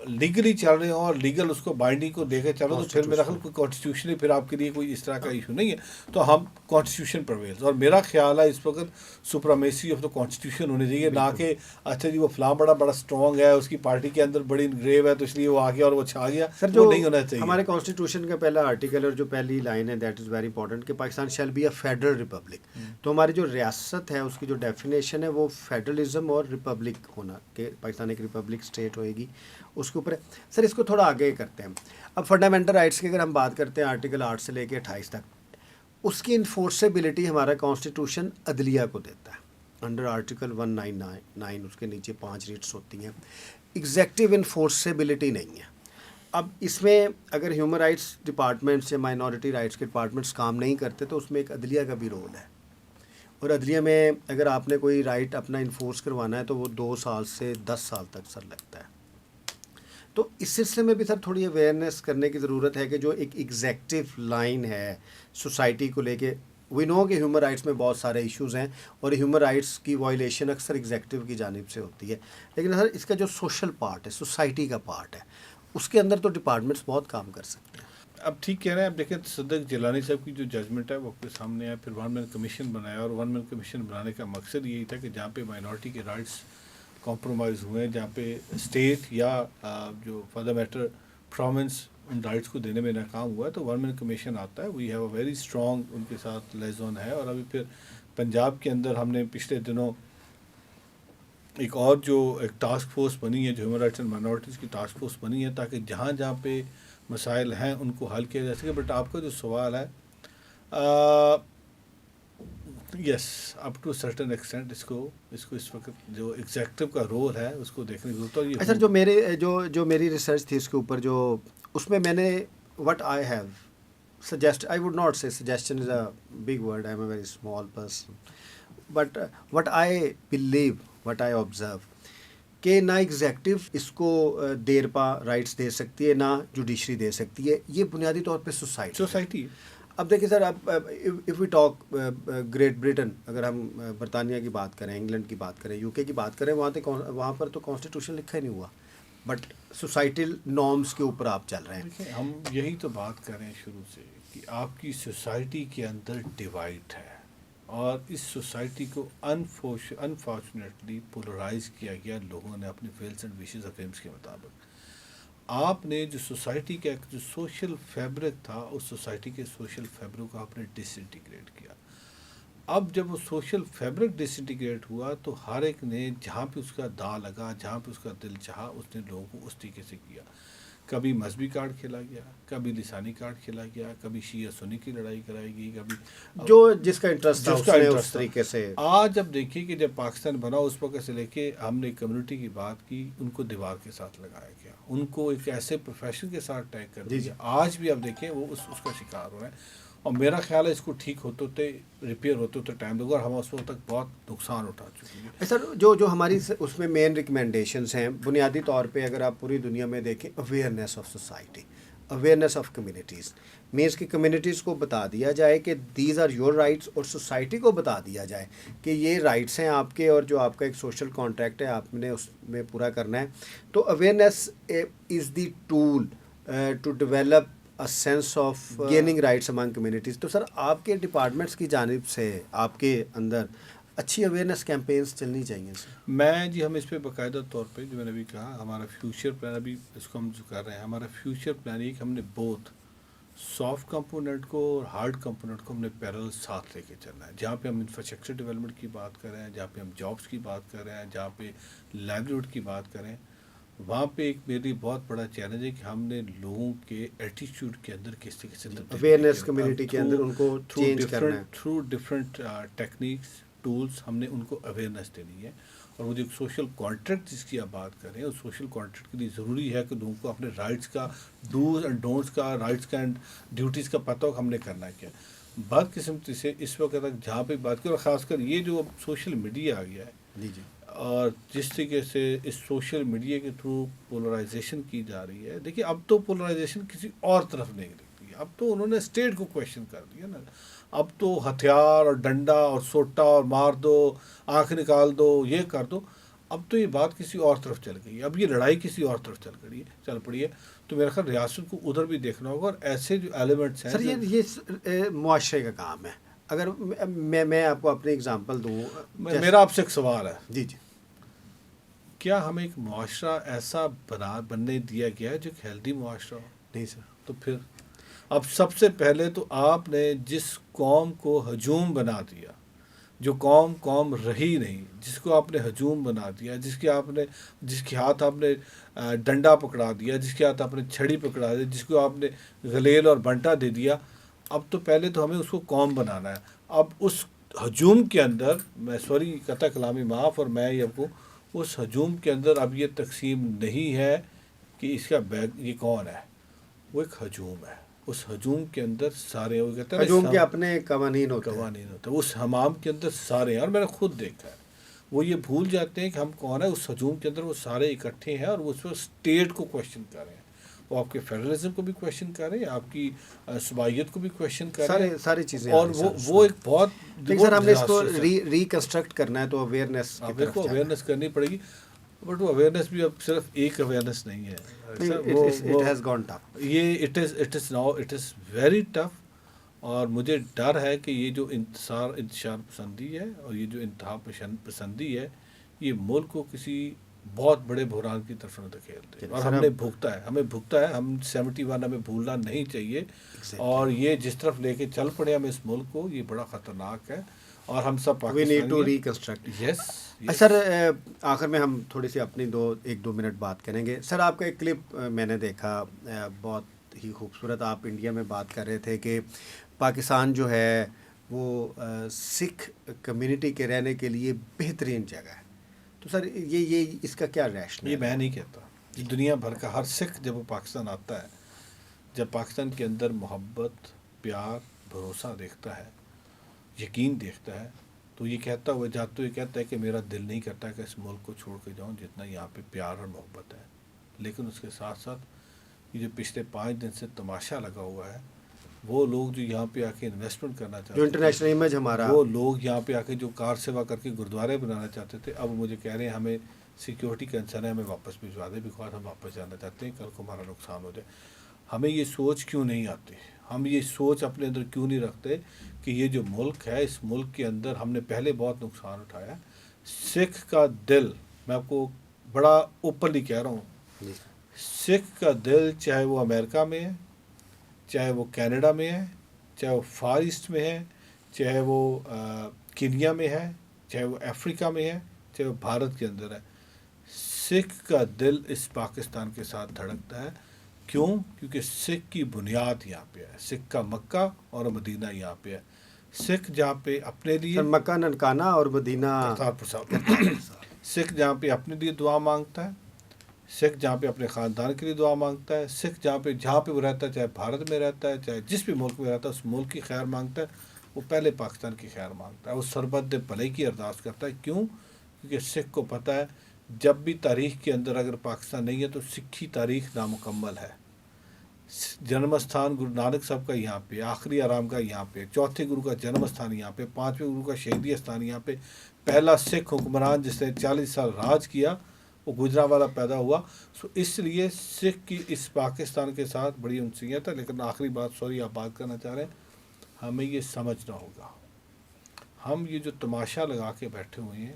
S1: لیگلی چل رہے ہوں اور لیگل اس کو بائنڈنگ کو دیکھے چلو تو پھر میرا خیال کوئی کانسٹیٹیوشن پھر آپ کے لیے کوئی اس طرح کا ایشو نہیں ہے. تو ہم کانسٹیٹیوشن پرویلز, اور میرا خیال ہے اس وقت سپرامیسی آف دا کانسٹیٹیوشن ہونے چاہیے, نہ کہ اچھا جی وہ فلاں بڑا اسٹرانگ ہے, اس کی پارٹی کے اندر بڑی انگریو ہے تو اس لیے وہ آ گیا اور وہ چھا گیا.
S2: سر جو
S1: نہیں ہونا چاہیے.
S2: ہمارے کانسٹیٹیوشن کا پہلا آرٹیکل اور جو پہلی لائن ہے دیٹ از ویری امپورٹنٹ کہ Pakistan shall be a federal republic. تو ہماری جو ریاست ہے اس کی جو ڈیفینیشن ہے وہ فیڈرلزم اور ریپبلک ہونا, کہ پاکستان ایک ریپبلک اسٹیٹ ہوئے گی, اس کے اوپر ہے. سر اس کو تھوڑا آگے کرتے ہیں. اب فنڈامنٹل رائٹس کی اگر ہم بات کرتے ہیں آرٹیکل 8 سے لے کے 28 تک, اس کی انفورسیبلٹی ہمارا کانسٹیٹیوشن عدلیہ کو دیتا ہے انڈر آرٹیکل 199. اس کے نیچے 5 ریٹس ہوتی ہیں. ایگزیکٹو انفورسیبلٹی نہیں ہے. اب اس میں اگر ہیومن رائٹس ڈپارٹمنٹس یا مائنورٹی رائٹس کے ڈپارٹمنٹس کام نہیں کرتے تو اس میں ایک عدلیہ کا بھی رول ہے, اور عدلیہ میں اگر آپ نے کوئی رائٹ اپنا انفورس کروانا ہے تو وہ 2 سال سے 10 سال تک سر لگتا ہے. تو اس سلسلے میں بھی سر تھوڑی اویئرنیس کرنے کی ضرورت ہے کہ جو ایک ایگزیکٹو لائن ہے سوسائٹی کو لے کے, وی نو کہ ہیومن رائٹس میں بہت سارے ایشوز ہیں اور ہیومن رائٹس کی وائلیشن اکثر ایگزیکٹو کی جانب سے ہوتی ہے, لیکن سر اس کا جو سوشل پارٹ ہے, سوسائٹی کا پارٹ ہے, اس کے اندر تو ڈپارٹمنٹس بہت کام کر سکتے ہیں.
S1: اب ٹھیک کہہ رہے ہیں. اب دیکھیں صدق جیلانی صاحب کی جو ججمنٹ ہے وہ آپ کے سامنے ہے, پھر 1 مین کمیشن بنایا, اور 1 مین کمیشن بنانے کا مقصد یہی تھا کہ جہاں پہ مائنورٹی کے رائٹس کمپرومائز ہوئے ہیں, جہاں پہ اسٹیٹ یا جو for the matter province in rights کو دینے میں ناکام ہوا ہے, تو 1 مین کمیشن آتا ہے. We have a very strong ان کے ساتھ لیزون ہے. اور ابھی پھر پنجاب کے اندر ہم نے پچھلے دنوں ایک اور جو ایک ٹاسک فورس بنی ہے, جو ہیومن رائٹس اینڈ مائنورٹیز کی ٹاسک فورس بنی ہے, تاکہ جہاں جہاں پہ مسائل ہیں ان کو حل کیا جا سکے. بٹ آپ کا جو سوال ہے, یس اپ ٹو سرٹن ایکسٹینٹ اس کو اس وقت جو ایگزیکٹو کا رول ہے اس کو دیکھنے کی ضرورت ہے.
S2: سر جو میری ریسرچ تھی اس کے اوپر, جو اس میں نے what I have suggest, I would not say suggestion is a big word, I am a very small person, but what I believe, what I observe, کہ نہ ایگزیکٹو اس کو دیر پا رائٹس دے سکتی ہے, نہ جوڈیشری دے سکتی ہے. یہ بنیادی طور پہ سوسائٹی. اب دیکھیں سر, اب if we talk Great Britain, اگر ہم برطانیہ کی بات کریں, انگلینڈ کی بات کریں, UK کی بات کریں, وہاں پر تو کانسٹیٹیوشن لکھا ہی نہیں ہوا, بٹ سوسائٹل نارمس کے اوپر آپ چل رہے ہیں.
S1: ہم یہی تو بات کر رہے ہیں شروع سے کہ آپ کی سوسائٹی کے اندر ڈیوائڈ ہے, اور اس سوسائٹی کو انفارچونیٹلی پولرائز کیا گیا لوگوں نے اپنے ویلس اینڈ وشز اور ویمس کے مطابق. آپ نے جو سوسائٹی کا ایک جو سوشل فیبرک تھا, اس سوسائٹی کے سوشل فیبرک کو آپ نے ڈس انٹیگریٹ کیا. اب جب وہ سوشل فیبرک ڈس انٹیگریٹ ہوا تو ہر ایک نے جہاں پہ اس کا دا لگا, جہاں پہ اس کا دل چاہا, اس نے لوگوں کو اس طریقے سے کیا. کبھی مذہبی کارڈ کھیلا گیا, کبھی لسانی کارڈ کھیلا گیا, کبھی شیعہ سنی کی لڑائی کرائی گئی, کبھی
S2: جو جس کا انٹرسٹ تھا اس طریقے سے.
S1: آج جب دیکھیے کہ جب پاکستان بنا اس وقت سے لے کے ہم نے کمیونٹی کی بات کی, ان کو دیوار کے ساتھ لگایا گیا, ان کو ایک ایسے پروفیشن کے ساتھ ٹیگ کر دیا. آج بھی آپ دیکھیں وہ اس کا شکار ہو رہے ہیں, اور میرا خیال ہے اس کو ٹھیک ہوتے ہوتے ریپیئر ہوتے ہوتے ٹائم لگا, اور ہم اس وقت تک بہت نقصان اٹھا چکے ہیں.
S2: سر جو ہماری اس میں مین ریکمنڈیشنز ہیں بنیادی طور پہ اگر آپ پوری دنیا میں دیکھیں, awareness of society, awareness of communities, means کی کمیونٹیز کو بتا دیا جائے کہ دیز آر یور رائٹس, اور سوسائٹی کو بتا دیا جائے کہ یہ رائٹس ہیں آپ کے, اور جو آپ کا ایک سوشل کانٹریکٹ ہے آپ نے اس میں پورا کرنا ہے. تو awareness is the tool to develop a sense of gaining rights among communities. تو سر آپ کے ڈپارٹمنٹس کی جانب سے آپ کے اندر اچھی اویئرنیس کیمپینس چلنی چاہیے سر.
S1: میں جی ہم اس پہ باقاعدہ طور پہ جو میں نے ابھی کہا, ہمارا فیوچر پلان ابھی اس کو ہم جو کر رہے ہیں, ہمارا فیوچر پلان یہ کہ ہم نے بہت سافٹ کمپوننٹ کو اور ہارڈ کمپوننٹ کو ہم نے پیرل ساتھ لے کے چلنا ہے. جہاں پہ ہم انفراسٹرکچر ڈیولپمنٹ کی بات کر رہے ہیں, جہاں پہ ہم جابس کی بات کر رہے ہیں, جہاں پہ لائیولیہڈ کی بات کریں, وہاں پہ ایک میری بہت بڑا چیلنج ہے کہ ہم نے لوگوں کے ایٹیچیوڈ کے اندر کس طریقے سے
S2: اویئرنیس کمیونٹی کے اندر ان کو چینج کرنا ہے.
S1: تھرو ڈفرینٹ ٹیکنیکس ٹولس ہم نے ان کو اویئرنیس دینی ہے. اور وہ جو سوشل کانٹریکٹ جس کی آپ بات کر رہے ہیں, اس سوشل کانٹریکٹ کے لیے ضروری ہے کہ لوگوں کو اپنے رائٹس کا, ڈوز اینڈ ڈونٹس کا, رائٹس کا اینڈ ڈیوٹیز کا پتہ ہو کہ ہم نے کرنا ہے کیا. بدقسمتی سے اس وقت تک جہاں پہ بات کریں, اور خاص کر یہ جو اب سوشل میڈیا آ گیا ہے,
S2: جی
S1: اور جس طریقے سے اس سوشل میڈیا کے تھرو پولرائزیشن کی جا رہی ہے. دیکھیے اب تو پولرائزیشن کسی اور طرف نہیں نکلتی, اب تو انہوں نے اسٹیٹ کو کویشچن کر دیا نا. اب تو ہتھیار اور ڈنڈا اور سوٹا اور مار دو, آنکھ نکال دو, یہ کر دو. اب تو یہ بات کسی اور طرف چل گئی ہے، اب یہ لڑائی کسی اور طرف چل پڑی ہے. تو میرا خیال ریاست کو ادھر بھی دیکھنا ہوگا، اور ایسے جو ایلیمنٹس ہیں
S2: سر یہ معاشرے کا کام ہے. اگر میں آپ کو اپنی اگزامپل دوں.
S1: میرا آپ سے ایک سوال ہے،
S2: جی جی.
S1: کیا ہمیں ایک معاشرہ ایسا بننے دیا گیا ہے جو ایک ہیلدی معاشرہ ہو؟
S2: نہیں سر.
S1: تو پھر اب سب سے پہلے تو آپ نے جس قوم کو ہجوم بنا دیا، جو قوم رہی نہیں، جس کو آپ نے ہجوم بنا دیا، جس کے ہاتھ آپ نے ڈنڈا پکڑا دیا، جس کے ہاتھ آپ نے چھڑی پکڑا دی، جس کو آپ نے غلیل اور بنٹا دے دیا، اب تو پہلے تو ہمیں اس کو قوم بنانا ہے. اب اس ہجوم کے اندر، میں سوری قطع کلامی معاف، اور میں یہ کو اس ہجوم کے اندر اب یہ تقسیم نہیں ہے کہ اس کا یہ کون ہے، وہ ایک ہجوم ہے. اس ہجوم کے اندر سارے، وہ کہتے ہیں
S2: ہجوم کے اپنے قوانین ہوتے ہیں.
S1: قوانین ہوتا ہے. اس حمام کے اندر سارے ہیں، اور میں نے خود دیکھا ہے. وہ یہ بھول جاتے ہیں کہ ہم کون ہیں. اس ہجوم کے اندر وہ سارے اکٹھے ہیں، اور وہ اس وقت اسٹیٹ کو کوشچن کر رہے ہیں. وہ آپ کے فیڈرلزم کو بھی کوشچن کر رہے ہیں، آپ کی صبائیت کو بھی کوشچن کر رہے ہیں،
S2: ساری چیزیں.
S1: اور وہ ایک بہت
S2: سر ہم نے اس کو ریکنسٹرکٹ کرنا ہے تو اویئرنیس کی طرف
S1: اویئرنیس کرنی پڑے گی. بٹ وہ اویئرنیس بھی اب صرف ایک اویئرنیس نہیں ہے. یہ اٹ از ویری ٹف. اور مجھے ڈر ہے کہ یہ جو انتشار پسندی ہے، اور یہ جو انتہا پسندی ہے، یہ ملک کو کسی بہت بڑے بحران کی طرف نہ دھکیل دے. اور ہمیں بھگتا ہے. ہم 71 ہمیں بھولنا نہیں چاہیے. اور یہ جس طرف لے کے چل پڑے ہم اس ملک کو، یہ بڑا خطرناک ہے. اور ہم سب
S2: پاکستانی.
S1: یس
S2: سر آخر میں ہم تھوڑی سی اپنی 1-2 منٹ بات کریں گے. سر آپ کا ایک کلپ میں نے دیکھا، بہت ہی خوبصورت. آپ انڈیا میں بات کر رہے تھے کہ پاکستان جو ہے وہ سکھ کمیونٹی کے رہنے کے لیے بہترین جگہ ہے. تو سر یہ اس کا کیا ریشن ہے؟
S1: یہ میں نہیں کہتا. یہ دنیا بھر کا ہر سکھ جب وہ پاکستان آتا ہے، جب پاکستان کے اندر محبت، پیار، بھروسہ دیکھتا ہے، یقین دیکھتا ہے، تو یہ کہتا ہوا جاتا یہ کہتا ہے کہ میرا دل نہیں کرتا کہ اس ملک کو چھوڑ کے جاؤں جتنا یہاں پہ پیار اور محبت ہے. لیکن اس کے ساتھ ساتھ یہ جو پچھلے 5 دن سے تماشا لگا ہوا ہے، وہ لوگ جو یہاں پہ آ کے انویسٹمنٹ کرنا چاہتے
S2: جو انٹرنیشنل امیج ہمارا،
S1: وہ لوگ یہاں پہ آ کے جو کار سیوا کر کے گردوارے بنانا چاہتے تھے، اب مجھے کہہ رہے ہیں ہمیں سیکیورٹی کنسرن ہے، ہمیں واپس بھجوا دیں، بیکاز ہم واپس جانا چاہتے ہیں، کل کو ہمارا نقصان ہو جائے. ہمیں یہ سوچ کیوں نہیں آتی؟ ہم یہ سوچ اپنے اندر کیوں نہیں رکھتے کہ یہ جو ملک ہے، اس ملک کے اندر ہم نے پہلے بہت نقصان اٹھایا. سکھ کا دل، میں آپ کو بڑا اوپنلی کہہ رہا ہوں، سکھ کا دل چاہے وہ امریکہ میں ہے، چاہے وہ کینیڈا میں ہے، چاہے وہ فار ایسٹ میں ہے، چاہے وہ کینیا میں ہے، چاہے وہ افریقہ میں ہے، چاہے وہ بھارت کے اندر ہے، سکھ کا دل اس پاکستان کے ساتھ دھڑکتا ہے. کیوں؟ کیونکہ سکھ کی بنیاد یہاں پہ ہے. سکھ کا مکہ اور مدینہ یہاں پہ ہے. سکھ جہاں پہ اپنے لیے
S2: مکہ ننکانہ اور مدینہ
S1: سکھ جہاں پہ اپنے لیے دعا مانگتا ہے، سکھ جہاں پہ اپنے خاندان کے لیے دعا مانگتا ہے، سکھ جہاں پہ وہ رہتا ہے، چاہے بھارت میں رہتا ہے، چاہے جس بھی ملک میں رہتا ہے، اس ملک کی خیر مانگتا ہے. وہ پہلے پاکستان کی خیر مانگتا ہے، وہ سربت بھلائی کی ارداس کرتا ہے. کیوں؟ کیونکہ سکھ کو پتہ ہے جب بھی تاریخ کے اندر اگر پاکستان نہیں ہے تو سکھی تاریخ نامکمل ہے. جنم استھان گرو نانک صاحب کا یہاں پہ، آخری آرام کا یہاں پہ، چوتھے گرو کا جنم استھان یہاں پہ، 5ویں گرو کا شہیدی استھان یہاں پہ. پہلا سکھ حکمران جس نے 40 سال راج کیا وہ گجرانوالا پیدا ہوا. اس لیے سکھ کی اس پاکستان کے ساتھ بڑی انسیت ہے. لیکن آخری بات، سوری آپ بات کرنا چاہ رہے ہیں، ہمیں یہ سمجھنا ہوگا، ہم یہ جو تماشا لگا کے بیٹھے ہوئے ہیں،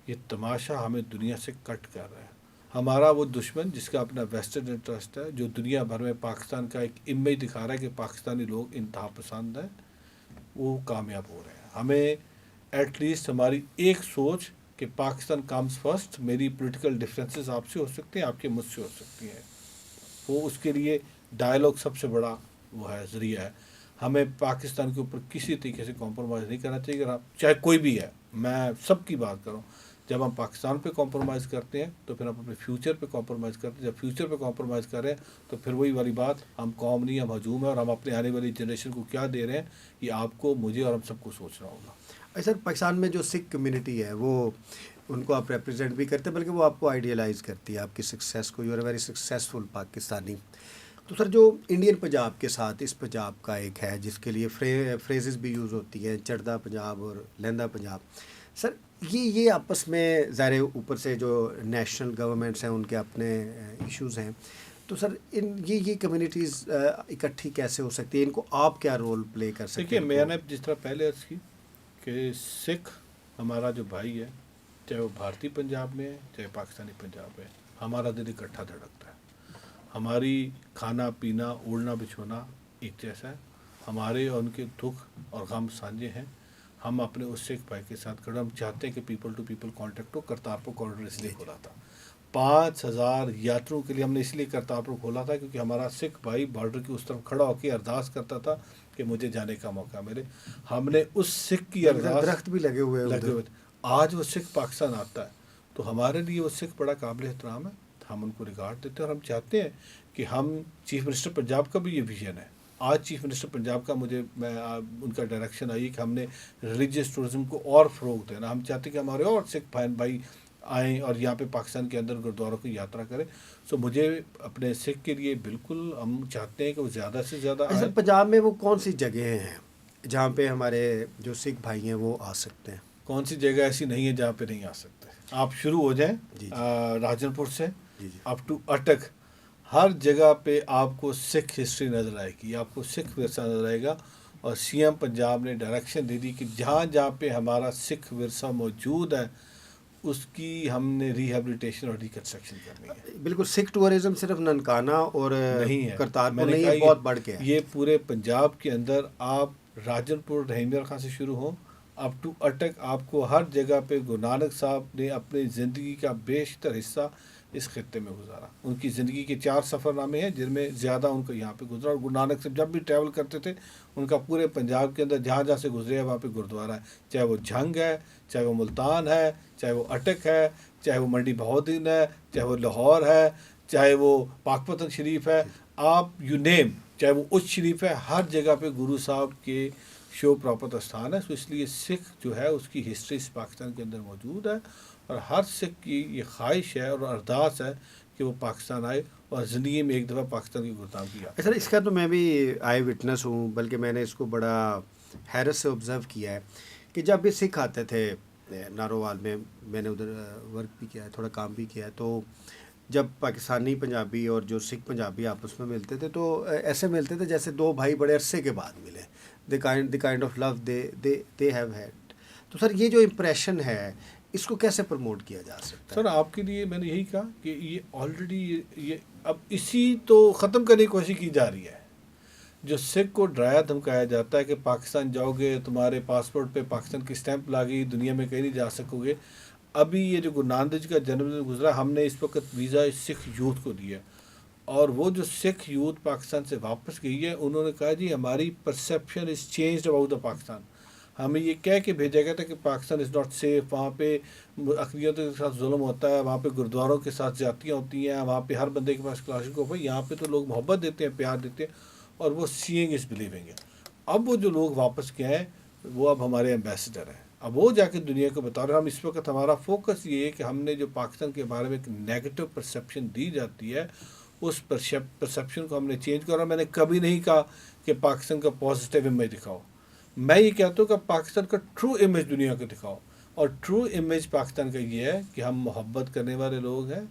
S1: یہ تماشا ہمیں دنیا سے کٹ کر رہا ہے. ہمارا وہ دشمن جس کا اپنا ویسٹرن انٹرسٹ ہے، جو دنیا بھر میں پاکستان کا ایک امیج دکھا رہا ہے کہ پاکستانی لوگ انتہا پسند ہیں، وہ کامیاب ہو رہے ہیں. ہمیں ایٹ لیسٹ ہماری ایک سوچ کہ پاکستان کمز فرسٹ. میری پولیٹیکل ڈفرینسز آپ سے ہو سکتے ہیں، آپ کے مجھ سے ہو سکتی ہیں، وہ اس کے لیے ڈائلاگ سب سے بڑا وہ ہے، ذریعہ ہے. ہمیں پاکستان کے اوپر کسی طریقے سے کمپرومائز نہیں کرنا چاہیے. اگر آپ چاہے کوئی بھی ہے، میں سب کی بات کروں، جب ہم پاکستان پہ کمپرومائز کرتے ہیں تو پھر ہم اپنے فیوچر پہ کمپرومائز کرتے ہیں. جب فیوچر پہ کمپرومائز کر رہے ہیں تو پھر وہی والی بات، ہم قوم نہیں، ہم ہجوم ہے، اور ہم اپنے آنے والی جنریشن کو کیا دے رہے ہیں، یہ آپ کو، مجھے اور ہم سب کو سوچنا ہوگا.
S2: سر پاکستان میں جو سکھ کمیونٹی ہے وہ ان کو آپ ریپرزینٹ بھی کرتے ہیں، بلکہ وہ آپ کو آئیڈیلائز کرتی ہے، آپ کی سکسیس کو. You are very successful Pakistani. تو سر جو انڈین پنجاب کے ساتھ اس پنجاب کا ایک ہے جس کے لیے فریزز بھی یوز ہوتی ہیں، چڑھدا پنجاب اور لہندہ پنجاب. سر یہ آپس میں ظاہر اوپر سے جو نیشنل گورنمنٹس ہیں ان کے اپنے ایشوز ہیں، تو سر یہ کمیونٹیز اکٹھی کیسے ہو سکتی ہے؟ ان کو آپ کیا رول پلے کر سکتے
S1: دیکھیے
S2: ہیں؟
S1: میں نے جس طرح پہلے عرض کی کہ سکھ ہمارا جو بھائی ہے، چاہے وہ بھارتی پنجاب میں ہے چاہے پاکستانی پنجاب میں ہے، ہمارا دل اکٹھا دھڑکتا ہے. ہماری کھانا پینا اوڑھنا بچھونا ایک جیسا ہے. ہمارے اور ان کے دکھ اور غم سانجے ہیں. ہم اپنے اس سکھ بھائی کے ساتھ کھڑے. ہم چاہتے ہیں کہ پیپل ٹو پیپل کانٹیکٹ ہو. کرتارپور کوریڈور اس لیے کھولا تھا 5,000 یاتریوں کے لیے. ہم نے اس لیے کرتارپور کھولا تھا کیونکہ ہمارا سکھ بھائی بارڈر کی اس طرف کھڑا ہو کے ارداس کرتا تھا کہ مجھے جانے کا موقع ملے. ہم نے اس سکھ کی ارداس
S2: درخت بھی لگے ہوئے
S1: لگے ہوئے تھے. آج وہ سکھ پاکستان آتا ہے تو ہمارے لیے وہ سکھ بڑا قابل احترام ہے. ہم ان کو ریگارڈ دیتے ہیں اور ہم چاہتے ہیں کہ ہم چیف منسٹر پنجاب کا بھی یہ ویژن ہے. آج چیف منسٹر پنجاب کا میں ان کا ڈائریکشن آئی کہ ہم نے ریلیجیس ٹورزم کو اور فروغ دینا. ہم چاہتے ہیں کہ ہمارے اور سکھ بھائی آئیں اور یہاں پہ پاکستان کے اندر گرودواروں کی یاترا کریں. سو مجھے اپنے سکھ کے لیے بالکل ہم چاہتے ہیں کہ وہ زیادہ سے زیادہ آئیں.
S2: سر پنجاب میں وہ کون سی جگہیں ہیں جہاں پہ ہمارے جو سکھ بھائی ہیں وہ آ سکتے ہیں؟
S1: کون سی جگہ ایسی نہیں ہے جہاں پہ نہیں آ سکتے؟ آپ شروع ہو جائیں راجن پور سے اپ ٹو اٹک. ہر جگہ پہ آپ کو سکھ ہسٹری نظر آئے گی, آپ کو سکھ ورثہ نظر آئے گا. اور سی ایم پنجاب نے ڈائریکشن دے دی کہ جہاں جہاں پہ ہمارا سکھ ورثہ موجود ہے اس کی ہم نے ریہیبلیٹیشن اور ریکنسٹرکشن کرنی ہے.
S2: بالکل. سکھ ٹورزم صرف ننکانہ اور
S1: نہیں ہے,
S2: کرتارپور نہیں ہے, بہت بڑھ کے ہے.
S1: یہ پورے پنجاب کے اندر آپ راجن پور رحیم خان سے شروع ہوں اپ ٹو اٹک, آپ کو ہر جگہ پہ گرو نانک صاحب نے اپنی زندگی کا بیشتر حصہ اس خطے میں گزارا. ان کی زندگی کے 4 سفر نامے ہیں جن میں زیادہ ان کو یہاں پہ گزرا. اور گرو نانک صاحب جب بھی ٹریول کرتے تھے ان کا پورے پنجاب کے اندر جہاں جہاں سے گزرے ہیں وہاں پہ گرودوارا ہے, چاہے وہ جھنگ ہے, چاہے وہ ملتان ہے, چاہے وہ اٹک ہے, چاہے وہ منڈی بہودین ہے, چاہے وہ لاہور ہے, چاہے وہ پاکپتن شریف ہے, آپ یو نیم, چاہے وہ اچ شریف ہے, ہر جگہ پہ گرو صاحب کے شو پراپت استھان ہے. سو اس لیے سکھ جو ہے اس کی ہسٹری اس پاکستان کے اندر موجود ہے اور ہر سکھ کی یہ خواہش ہے اور ارداس ہے کہ وہ پاکستان آئے اور زندگی میں ایک دفعہ پاکستان کی گردام کیا.
S2: سر اس کا تو میں بھی آئی وٹنس ہوں, بلکہ میں نے اس کو بڑا حیرت سے آبزرو کیا ہے کہ جب بھی سکھ آتے تھے نارووال میں نے ادھر ورک بھی کیا ہے, تھوڑا کام بھی کیا ہے, تو جب پاکستانی پنجابی اور جو سکھ پنجابی آپس میں ملتے تھے تو ایسے ملتے تھے جیسے 2 بھائی بڑے عرصے کے بعد ملے. The kind of love they have had. تو سر یہ جو امپریشن ہے اس کو کیسے پروموٹ کیا جا سکتا ہے؟
S1: سر آپ کے لیے میں نے یہی کہا کہ یہ آلریڈی یہ اب اسی تو ختم کرنے کی کوشش کی جا رہی ہے. جو سکھ کو ڈرایا دھمکایا جاتا ہے کہ پاکستان جاؤ گے تمہارے پاسپورٹ پہ پاکستان کی اسٹیمپ لگی, دنیا میں کہیں نہیں جا سکو گے. ابھی یہ جو گرو نانک دیو جی کا جنم دن گزرا, ہم نے اس وقت ویزا سکھ یوتھ کو دیا, اور وہ جو سکھ یوتھ پاکستان سے واپس گئی ہے انہوں نے کہا جی ہماری perception is changed about the Pakistan. ہمیں یہ کہہ کے بھیجا گیا تھا کہ پاکستان از ناٹ سیف, وہاں پہ اقلیتوں کے ساتھ ظلم ہوتا ہے, وہاں پہ گرودواروں کے ساتھ زیادتیاں ہوتی ہیں, وہاں پہ ہر بندے کے پاس کلاشنکوف ہے. یہاں پہ تو لوگ محبت دیتے ہیں, پیار دیتے ہیں, اور وہ سینگ از بلیونگ ہے. اب وہ جو لوگ واپس گئے ہیں وہ اب ہمارے ایمبیسڈر ہیں. اب وہ جا کے دنیا کو بتا رہے ہیں. ہم اس وقت ہمارا فوکس یہ ہے کہ ہم نے جو پاکستان کے بارے میں ایک نیگیٹو پرسیپشن دی جاتی ہے اس پرسیپشن کو ہم نے چینج کرا. میں نے کبھی نہیں کہا کہ پاکستان کا پازیٹیو امیج دکھاؤ, میں یہ کہتا ہوں کہ پاکستان کا ٹرو امیج دنیا کو دکھاؤ. اور ٹرو امیج پاکستان کا یہ ہے کہ ہم محبت کرنے والے لوگ ہیں,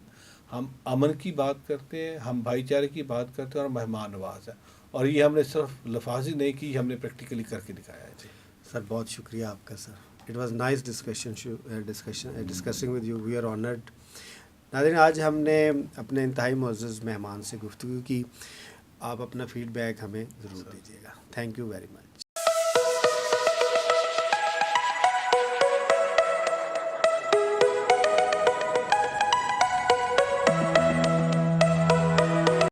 S1: ہم امن کی بات کرتے ہیں, ہم بھائی چارے کی بات کرتے ہیں, اور مہمان نواز ہیں. اور یہ ہم نے صرف لفاظی نہیں کی, ہم نے پریکٹیکلی کر کے دکھایا ہے. جی
S2: سر بہت شکریہ آپ کا sir. It was nice discussing with you, we are honoured. ناظرین آج ہم نے اپنے انتہائی معزز مہمان سے گفتگو کی. آپ اپنا فیڈ بیک ہمیں ضرور دیجیے گا. Thank you very much.